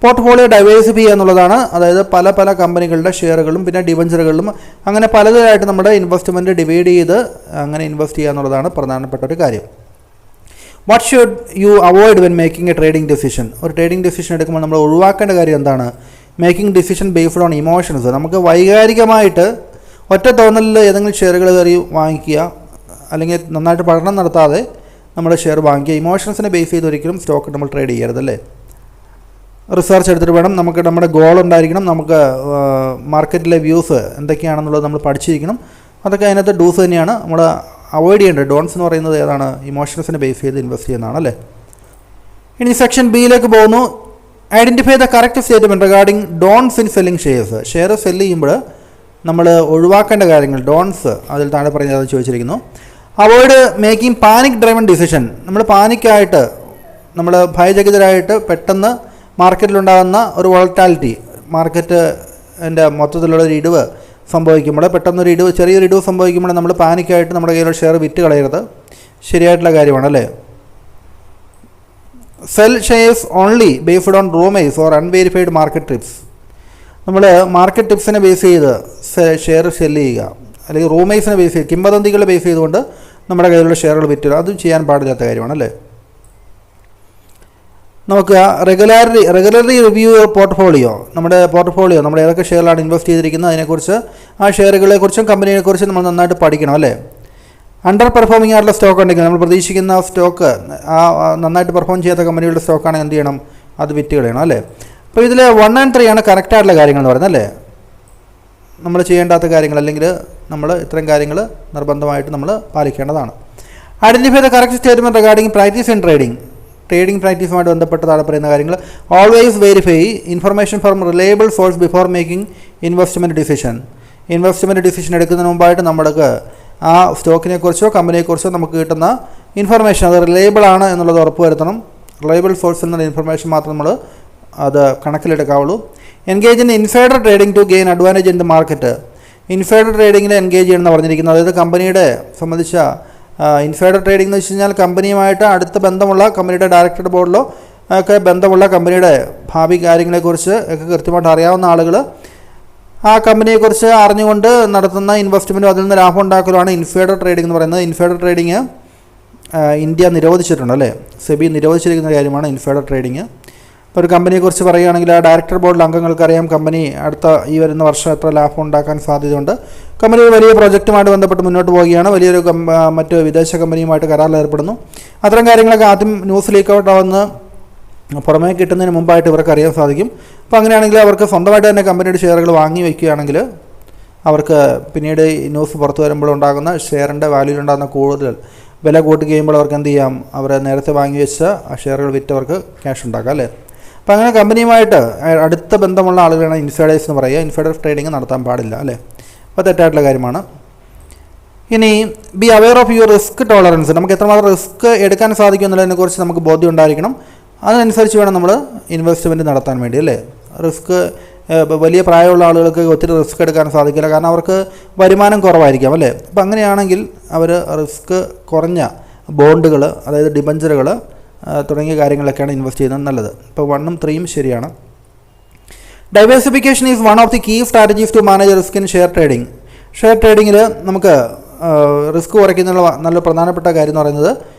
പോർട്ട്ഫോളിയോ ഡൈവേഴ്സിഫൈ എന്നുള്ളതാണ്, അതായത് പല പല കമ്പനികളുടെ ഷെയറുകളും പിന്നെ ഡിബഞ്ചറുകളിലും അങ്ങനെ പലതായിട്ട് നമ്മുടെ ഇൻവെസ്റ്റ്മെൻറ്റ് ഡിവൈഡ് ചെയ്ത് അങ്ങനെ ഇൻവെസ്റ്റ് ചെയ്യുക എന്നുള്ളതാണ് പ്രധാനപ്പെട്ട ഒരു കാര്യം. What should you avoid when making A trading decision? ഒരു ട്രേഡിംഗ് ഡെസിഷൻ എടുക്കുമ്പോൾ നമ്മൾ ഒഴിവാക്കേണ്ട കാര്യം എന്താണ്? Making decision based on emotions. നമുക്ക് വൈകാരികമായിട്ട് ഒറ്റ തോന്നലിൽ ഏതെങ്കിലും ഷെയറുകൾ കയറി വാങ്ങിക്കുക, അല്ലെങ്കിൽ നന്നായിട്ട് പഠനം നടത്താതെ നമ്മൾ ഷെയർ വാങ്ങിക്കുക. ഇമോഷൻസിനെ ബേസ് ചെയ്ത് ഒരിക്കലും സ്റ്റോക്ക് നമ്മൾ ട്രേഡ് ചെയ്യരുതല്ലേ. റിസർച്ച് എടുത്തിട്ട് വേണം, നമുക്ക് നമ്മുടെ ഗോൾ ഉണ്ടായിരിക്കണം, നമുക്ക് മാർക്കറ്റിലെ വ്യൂസ് എന്തൊക്കെയാണെന്നുള്ളത് നമ്മൾ പഠിച്ചിരിക്കണം. അതൊക്കെ അതിനകത്ത് ഡൂസ് തന്നെയാണ്. നമ്മൾ അവോയ്ഡ് ചെയ്യേണ്ടത് ഡോൺസ് എന്ന് പറയുന്നത് ഏതാണ്? ഇമോഷൻസിനെ ബേസ് ചെയ്ത് ഇൻവെസ്റ്റ് ചെയ്യുന്നതാണ് അല്ലേ. ഇനി സെക്ഷൻ ബിയിലേക്ക് പോകുന്നു. Identify the correct statement regarding don'ts in selling shares. Share sell ചെയ്യുമ്പോൾ നമ്മൾ ഒഴിവാക്കേണ്ട കാര്യങ്ങൾ ഡോൺസ് അതിൽ താഴെ പറഞ്ഞത് ചോദിച്ചിരിക്കുന്നു. Avoid making panic driven decision. നമ്മൾ പാനിക്കായിട്ട് നമ്മൾ ഭയചകിതരായിട്ട് പെട്ടെന്ന് മാർക്കറ്റിലുണ്ടാകുന്ന ഒരു വോളറ്റാലിറ്റി, മാർക്കറ്റിൻ്റെ മൊത്തത്തിലുള്ള ഒരു ഇടിവ് സംഭവിക്കുമ്പോൾ, പെട്ടെന്നൊരു ഇടിവ്, ചെറിയൊരു ഇടിവ് സംഭവിക്കുമ്പോൾ നമ്മൾ പാനിക്കായിട്ട് നമ്മുടെ കയ്യിലുള്ള ഷെയർ വിറ്റ് കളയരുത്. ശരിയായിട്ടുള്ള കാര്യമാണ് അല്ലേ. Cell shares only based on rumours or unverified market tips. നമ്മൾ മാർക്കറ്റ് ടിപ്സിനെ ബേസ് ചെയ്ത് ഷെയർ സെല്ല് ചെയ്യുക, അല്ലെങ്കിൽ റൂമേഴ്സിനെ ബേസ് ചെയ്ത് കിംവദന്തികളെ ബേസ് ചെയ്തുകൊണ്ട് നമ്മുടെ കയ്യിലുള്ള ഷെയറുകൾ വിറ്റുക, അതും ചെയ്യാൻ പാടില്ലാത്ത കാര്യമാണ് അല്ലേ. നമുക്ക് റെഗുലർലി റിവ്യൂ പോർട്ട്ഫോളിയോ, നമ്മുടെ പോർട്ട്ഫോളിയോ, നമ്മൾ ഏതൊക്കെ ഷെയറിലാണ് ഇൻവെസ്റ്റ് ചെയ്തിരിക്കുന്നത് അതിനെക്കുറിച്ച്, ആ ഷെയറുകളെക്കുറിച്ചും കമ്പനിയെക്കുറിച്ചും നമ്മൾ നന്നായിട്ട് പഠിക്കണം അല്ലേ. അണ്ടർ പെർഫോമിംഗ് ആയിട്ടുള്ള സ്റ്റോക്ക് ഉണ്ടെങ്കിൽ, നമ്മൾ പ്രതീക്ഷിക്കുന്ന സ്റ്റോക്ക് ആ നന്നായിട്ട് പെർഫോം ചെയ്യാത്ത കമ്പനികളുടെ സ്റ്റോക്കാണെങ്കിൽ എന്ത് ചെയ്യണം? അത് വിറ്റ് കളയണം അല്ലേ. അപ്പോൾ ഇതിൽ 1 and 3 ആണ് കറക്റ്റായിട്ടുള്ള കാര്യങ്ങൾ എന്ന് പറയുന്നത് അല്ലേ. നമ്മൾ ചെയ്യേണ്ടാത്ത കാര്യങ്ങൾ, അല്ലെങ്കിൽ നമ്മൾ ഇത്തരം കാര്യങ്ങൾ നിർബന്ധമായിട്ട് നമ്മൾ പാലിക്കേണ്ടതാണ്. Identify the correct statement regarding practice in trading പ്രാക്ടീസുമായിട്ട് ബന്ധപ്പെട്ട് താഴെ പറയുന്ന കാര്യങ്ങൾ. Always verify information from reliable source before making investment decision. Investment decision എടുക്കുന്നതിന് മുമ്പായിട്ട് നമ്മൾക്ക് ആ സ്റ്റോക്കിനെക്കുറിച്ചോ കമ്പനിയെക്കുറിച്ചോ നമുക്ക് കിട്ടുന്ന ഇൻഫർമേഷൻ അത് റിലയബിൾ ആണ് എന്നുള്ളത് ഉറപ്പ് വരുത്തണം. റിലയബിൾ സോഴ്സ് എന്നുള്ള ഇൻഫർമേഷൻ മാത്രം നമ്മൾ അത് കണക്കിലെടുക്കാവുള്ളൂ. Engage in insider trading to gain advantage in the market. Insider ട്രേഡിങ്ങിൽ എൻഗേജ് ചെയ്യണമെന്ന് പറഞ്ഞിരിക്കുന്നത്, അതായത് കമ്പനിയുടെ സംബന്ധിച്ച ഇൻസൈഡർ ട്രേഡിംഗ് എന്ന് വെച്ച് കഴിഞ്ഞാൽ കമ്പനിയുമായിട്ട് അടുത്ത ബന്ധമുള്ള, കമ്പനിയുടെ ഡയറക്ടർ ബോർഡിലോ ഒക്കെ ബന്ധമുള്ള, കമ്പനിയുടെ ഭാവി കാര്യങ്ങളെക്കുറിച്ച് ഒക്കെ കൃത്യമായിട്ട് അറിയാവുന്ന ആളുകൾ ആ കമ്പനിയെക്കുറിച്ച് അറിഞ്ഞുകൊണ്ട് നടത്തുന്ന ഇൻവെസ്റ്റ്മെൻറ്റും അതിൽ നിന്ന് ലാഭം ഉണ്ടാക്കലുമാണ് ഇൻസൈഡർ ട്രേഡിംഗ് എന്ന് പറയുന്നത്. ഇൻസൈഡർ ട്രേഡിങ് ഇന്ത്യ നിരോധിച്ചിട്ടുണ്ട് അല്ലേ. സെബി നിരോധിച്ചിരിക്കുന്ന കാര്യമാണ് ഇൻസൈഡർ ട്രേഡിങ്. ഇപ്പോൾ ഒരു കമ്പനിയെക്കുറിച്ച് പറയുകയാണെങ്കിൽ ആ ഡയറക്ടർ ബോർഡിൽ അംഗങ്ങൾക്കറിയാം കമ്പനി അടുത്ത ഈ വരുന്ന വർഷം എത്ര ലാഭം ഉണ്ടാക്കാൻ സാധ്യതയുണ്ട്. കമ്പനി ഒരു വലിയ പ്രൊജക്റ്റുമായിട്ട് ബന്ധപ്പെട്ട് മുന്നോട്ട് പോവുകയാണ്, വലിയൊരു മറ്റ് വിദേശ കമ്പനിയുമായിട്ട് കരാറിൽ ഏർപ്പെടുന്നു. അത്തരം കാര്യങ്ങളൊക്കെ ആദ്യം ന്യൂസ് ലീക്ക് ഔട്ട് ആവുന്ന പുറമേ കിട്ടുന്നതിന് മുമ്പായിട്ട് ഇവർക്ക് അറിയാൻ സാധിക്കും. അപ്പോൾ അങ്ങനെയാണെങ്കിൽ അവർക്ക് സ്വന്തമായിട്ട് തന്നെ കമ്പനിയുടെ ഷെയറുകൾ വാങ്ങി വയ്ക്കുകയാണെങ്കിൽ അവർക്ക് പിന്നീട് ന്യൂസ് പുറത്തു വരുമ്പോൾ ഉണ്ടാകുന്ന ഷെയറിൻ്റെ വാല്യൂലുണ്ടാകുന്ന കൂടുതൽ വില കൂട്ടി കഴിയുമ്പോൾ അവർക്ക് എന്ത് ചെയ്യാം? അവർ നേരത്തെ വാങ്ങി വെച്ച ആ ഷെയറുകൾ വിറ്റവർക്ക് ക്യാഷ് ഉണ്ടാക്കാം അല്ലേ. അപ്പോൾ അങ്ങനെ കമ്പനിയുമായിട്ട് അടുത്ത ബന്ധമുള്ള ആളുകളാണ് ഇൻസൈഡേഴ്സ് എന്ന് പറയുക. ഇൻസൈഡർ ട്രേഡിംഗ് നടത്താൻ പാടില്ല അല്ലേ. അപ്പോൾ തെറ്റായിട്ടുള്ള കാര്യമാണ്. ഇനി be aware of your risk tolerance. നമുക്ക് എത്രമാത്രം റിസ്ക് എടുക്കാൻ സാധിക്കും എന്നുള്ളതിനെക്കുറിച്ച് നമുക്ക് ബോധ്യം ഉണ്ടായിരിക്കണം. അതിനനുസരിച്ച് വേണം നമ്മൾ ഇൻവെസ്റ്റ്മെൻറ്റ് നടത്താൻ വേണ്ടി അല്ലേ. റിസ്ക് വലിയ പ്രായമുള്ള ആളുകൾക്ക് ഒത്തിരി റിസ്ക് എടുക്കാൻ സാധിക്കില്ല, കാരണം അവർക്ക് വരുമാനം കുറവായിരിക്കാം അല്ലേ. അപ്പോൾ അങ്ങനെയാണെങ്കിൽ അവർ റിസ്ക് കുറഞ്ഞ ബോണ്ടുകൾ, അതായത് ഡിബഞ്ചറുകൾ തുടങ്ങിയ കാര്യങ്ങളൊക്കെയാണ് ഇൻവെസ്റ്റ് ചെയ്യുന്നത് നല്ലത്. ഇപ്പോൾ 1ഉം 3ഉം ശരിയാണ്. Diversification is one of the key strategies to manage risk in share trading. Share ട്രേഡിങ്ങിൽ നമുക്ക് റിസ്ക് കുറയ്ക്കുന്നതിനുള്ള നല്ല പ്രധാനപ്പെട്ട കാര്യം എന്ന് പറയുന്നത്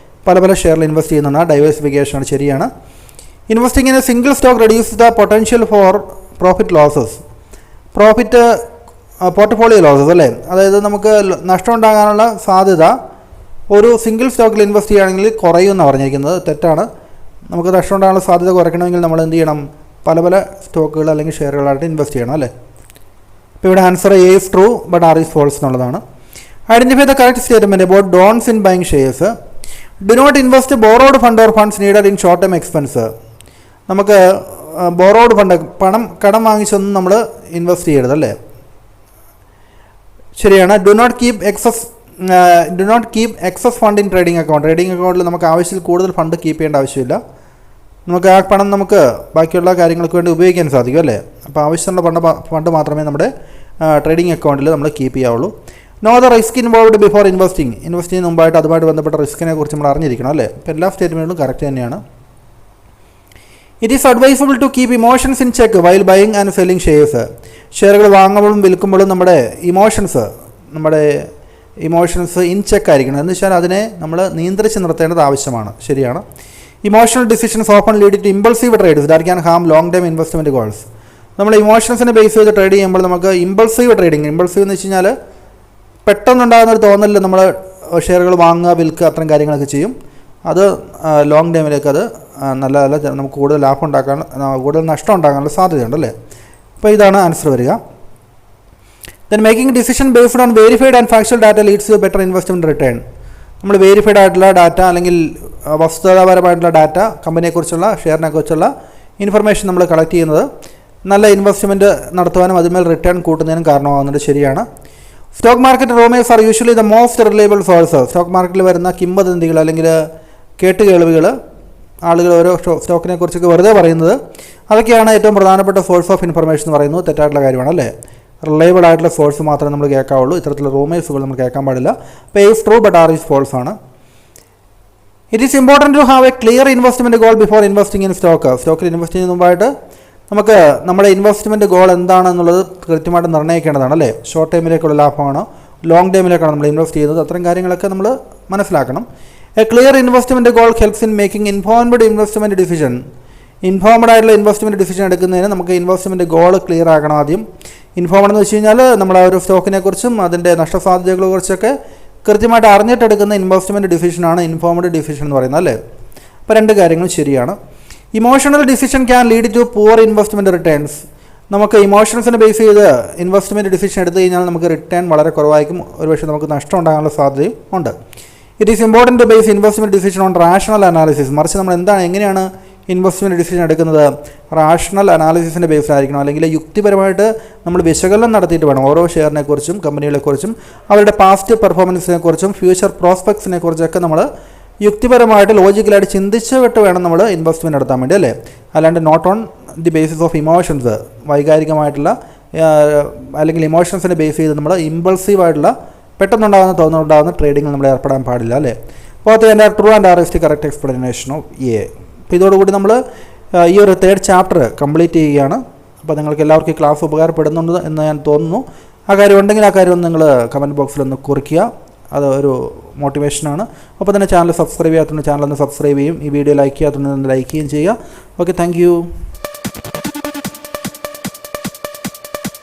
പല പല ഷെയറിൽ ഇൻവെസ്റ്റ് ചെയ്യുന്നതാണ്. ഡൈവേഴ്സിഫിക്കേഷനാണ് ശരിയാണ്. Investing in A single stock reduce the potential for profit losses. Portfolio losses അല്ലേ, അതായത് നമുക്ക് നഷ്ടം ഉണ്ടാകാനുള്ള സാധ്യത ഒരു സിംഗിൾ സ്റ്റോക്കിൽ ഇൻവെസ്റ്റ് ചെയ്യുകയാണെങ്കിൽ കുറയുമെന്നാണ് പറഞ്ഞിരിക്കുന്നത്. തെറ്റാണ്. നമുക്ക് നഷ്ടം ഉണ്ടാകാനുള്ള സാധ്യത കുറയ്ക്കണമെങ്കിൽ നമ്മൾ എന്ത് ചെയ്യണം? പല പല സ്റ്റോക്കുകൾ അല്ലെങ്കിൽ ഷെയറുകളായിട്ട് ഇൻവെസ്റ്റ് ചെയ്യണം അല്ലേ. ഇപ്പോൾ ഇവിടെ answer A is true but R is false എന്നുള്ളതാണ്. Identify the correct statement about don'ts in buying shares. Do not invest borrowed fund or funds needed in short time expense. നമുക്ക് ബോറോഡ് ഫണ്ട്, കടം വാങ്ങിച്ചൊന്നും നമ്മൾ invest ചെയ്യരുത് അല്ലേ. ശരിയാണ്. Do not keep excess fund in trading account. Trading അക്കൗണ്ടിൽ നമുക്ക് ആവശ്യത്തിൽ കൂടുതൽ ഫണ്ട് കീപ്പ് ചെയ്യേണ്ട ആവശ്യമില്ല. നമുക്ക് ആ പണം നമുക്ക് ബാക്കിയുള്ള കാര്യങ്ങൾക്ക് വേണ്ടി ഉപയോഗിക്കാൻ സാധിക്കും അല്ലേ. അപ്പോൾ ആവശ്യമുള്ള ഫണ്ട് മാത്രമേ നമ്മുടെ ട്രേഡിംഗ് അക്കൗണ്ടിൽ നമ്മൾ കീപ്പ് ചെയ്യാവുള്ളൂ. Know the risk involved before investing. Invest ചെയ്യുന്ന മുമ്പായിട്ട് അതുമായിട്ട് ബന്ധപ്പെട്ട റിസ്കിനെ കുറിച്ച് നമ്മൾ അറിഞ്ഞിരിക്കണം അല്ലേ. അപ്പോൾ എല്ലാ സ്റ്റേറ്റ്മെൻറ്റും കറക്റ്റ് തന്നെയാണ്. It is advisable to keep emotions in check while buying and selling shares. ഷെയറുകൾ വാങ്ങുമ്പോഴും വിൽക്കുമ്പോഴും നമ്മുടെ ഇമോഷൻസ് ഇൻ ചെക്ക് ആയിരിക്കണം. എന്ന് വെച്ചാൽ അതിനെ നമ്മൾ നിയന്ത്രിച്ച് നിർത്തേണ്ടത് ആവശ്യമാണ്. ശരിയാണ്. Emotional decisions often lead to impulsive trades that can harm long time investment goals. നമ്മൾ ഇമോഷൻസിനെ ബേസ് ചെയ്ത് ട്രേഡ് ചെയ്യുമ്പോൾ നമുക്ക് ഇമ്പൾസീവ് ട്രേഡിങ് എന്ന് വെച്ച് കഴിഞ്ഞാൽ പെട്ടെന്നുണ്ടാകുന്നൊരു തോന്നലിൽ നമ്മൾ ഷെയറുകൾ വാങ്ങുക, വിൽക്കുക, അത്തരം കാര്യങ്ങളൊക്കെ ചെയ്യും. അത് ലോങ് ടൈമിലേക്ക് അത് നല്ലതല്ല. നമുക്ക് കൂടുതൽ ലാഭം ഉണ്ടാക്കാൻ, കൂടുതൽ നഷ്ടം ഉണ്ടാകാനുള്ള സാധ്യതയുണ്ടല്ലേ. അപ്പോൾ ഇതാണ് ആൻസർ വരിക. Then making decision based on verified and factual data leads to better investment return. നമ്മൾ വെരിഫൈഡ് ആയിട്ടുള്ള ഡാറ്റ അല്ലെങ്കിൽ വസ്തുതാപരമായിട്ടുള്ള ഡാറ്റ, കമ്പനിയെക്കുറിച്ചുള്ള ഷെയറിനെക്കുറിച്ചുള്ള ഇൻഫർമേഷൻ നമ്മൾ കളക്ട് ചെയ്യുന്നത് നല്ല ഇൻവെസ്റ്റ്മെൻറ്റ് നടത്തുവാനും അതിന്മേൽ റിട്ടേൺ കൂട്ടുന്നതിനും കാരണമാകുന്നുണ്ട്. ശരിയാണ്. Stock market rumours are usually the most reliable source. Stock മാർക്കറ്റിൽ വരുന്ന കിംവദന്തികൾ അല്ലെങ്കിൽ കേട്ടുകേൾവികൾ, ആളുകൾ ഓരോ സ്റ്റോക്കിനെ കുറിച്ചൊക്കെ വെറുതെ പറയുന്നത്, അതൊക്കെയാണ് ഏറ്റവും പ്രധാനപ്പെട്ട സോഴ്സ് ഓഫ് ഇൻഫർമേഷൻ എന്ന് പറയുന്നത്. തെറ്റായിട്ടുള്ള കാര്യമാണ് അല്ലേ. റിലയബിൾ ആയിട്ടുള്ള സോഴ്സ് മാത്രമേ നമ്മൾ കേൾക്കാവുള്ളൂ. ഇത്തരത്തിലുള്ള റൂമേഴ്സുകൾ നമ്മൾ കേൾക്കാൻ പാടില്ല. അപ്പോൾ is true but R is false ആണ്. It is important to have a clear investment goal before investing in stock. സ്റ്റോക്കിൽ ഇൻവെസ്റ്റ് ചെയ്യുന്ന മുമ്പായിട്ട് നമുക്ക് നമ്മുടെ ഇൻവെസ്റ്റ്മെൻറ്റ് ഗോൾ എന്താണെന്നുള്ളത് കൃത്യമായിട്ട് നിർണ്ണയിക്കേണ്ടതാണ് അല്ലേ. ഷോർട്ട് ടൈമിലേക്കുള്ള ലാഭമാണോ, ലോങ് ടൈമിലേക്കാണ് നമ്മൾ ഇൻവെസ്റ്റ് ചെയ്യുന്നത്, അത്തരം കാര്യങ്ങളൊക്കെ നമ്മൾ മനസ്സിലാക്കണം. A clear investment goal helps in making informed investment decision. Informed ആയിട്ടുള്ള ഇൻവെസ്റ്റ്മെൻറ്റ് ഡിസിഷൻ എടുക്കുന്നതിന് നമുക്ക് ഇൻവെസ്റ്റ്മെൻറ്റ് ഗോൾ ക്ലിയർ ആക്കണം ആദ്യം. ഇൻഫോംഡ് എന്ന് വെച്ച് കഴിഞ്ഞാൽ നമ്മൾ ആ ഒരു സ്റ്റോക്കിനെക്കുറിച്ചും അതിൻ്റെ നഷ്ടസാധ്യതകളെക്കുറിച്ചൊക്കെ കൃത്യമായിട്ട് അറിഞ്ഞിട്ടെടുക്കുന്ന ഇൻവെസ്റ്റ്മെൻറ്റ് ഡിസിഷനാണ് ഇൻഫോംഡ് ഡിസിഷൻ എന്ന് പറയുന്നത് അല്ലേ. അപ്പോൾ രണ്ട് കാര്യങ്ങളും ശരിയാണ്. Emotional decision can lead to poor investment returns. നമുക്ക് ഇമോഷൻസിനെ ബേസ് ചെയ്ത് ഇൻവെസ്റ്റ്മെൻറ്റ് ഡിസിഷൻ എടുത്തു കഴിഞ്ഞാൽ നമുക്ക് റിട്ടേൺ വളരെ കുറവായിരിക്കും. ഒരുപക്ഷെ നമുക്ക് നഷ്ടം ഉണ്ടാകാനുള്ള സാധ്യതയും ഉണ്ട്. It is important to base investment decision on rational analysis. മറിച്ച് നമ്മൾ എങ്ങനെയാണ് ഇൻവെസ്റ്റ്മെൻറ്റ് ഡിസിഷൻ എടുക്കുന്നത്? റാഷണൽ അനാലിസിസിൻ്റെ ബേസിലായിരിക്കണം, അല്ലെങ്കിൽ യുക്തിപരമായിട്ട് നമ്മൾ വിശകലനം നടത്തിയിട്ട് വേണം ഓരോ ഷെയറിനെക്കുറിച്ചും കമ്പനികളെക്കുറിച്ചും അവരുടെ പാസ്റ്റ് പെർഫോമൻസിനെക്കുറിച്ചും ഫ്യൂച്ചർ പ്രോസ്പെക്ട്സിനെ കുറിച്ചൊക്കെ നമ്മൾ യുക്തിപരമായിട്ട് ലോജിക്കലായിട്ട് ചിന്തിച്ചിട്ട് വേണം നമ്മൾ ഇൻവെസ്റ്റ്മെൻറ്റ് നടത്താൻ വേണ്ടി അല്ലേ. അല്ലാണ്ട് not on the basis of emotions, വൈകാരികമായിട്ടുള്ള അല്ലെങ്കിൽ ഇമോഷൻസിനെ ബേസ് ചെയ്ത് നമ്മൾ ഇമ്പൾസീവായിട്ടുള്ള തോന്നുന്നുണ്ടാകുന്ന ട്രേഡിങ്ങിൽ നമ്മൾ ഏർപ്പെടാൻ പാടില്ല അല്ലേ. അപ്പോൾ അതിൻ്റെ true and R is the correct explanation of A. അപ്പോൾ ഇതോടുകൂടി നമ്മൾ ഈ ഒരു 3rd ചാപ്റ്റർ കംപ്ലീറ്റ് ചെയ്യുകയാണ്. അപ്പോൾ നിങ്ങൾക്ക് എല്ലാവർക്കും ഈ ക്ലാസ് ഉപകാരപ്പെടുന്നുണ്ട് എന്ന് ഞാൻ തോന്നുന്നു. ആ കാര്യം ഉണ്ടെങ്കിൽ ആ കാര്യം ഒന്ന് നിങ്ങൾ കമൻറ്റ് ബോക്സിലൊന്ന് കുറിക്കുക. അത് ഒരു മോട്ടിവേഷനാണ്. അപ്പോൾ തന്നെ ചാനൽ സബ്സ്ക്രൈബ് ചെയ്യാത്തതുകൊണ്ട് ചാനൽ ഒന്ന് സബ്സ്ക്രൈബ് ചെയ്യും. ഈ വീഡിയോ ലൈക്ക് ചെയ്യാത്തതുകൊണ്ട് ലൈക്ക് ചെയ്യുകയും ചെയ്യുക. Okay, thank you.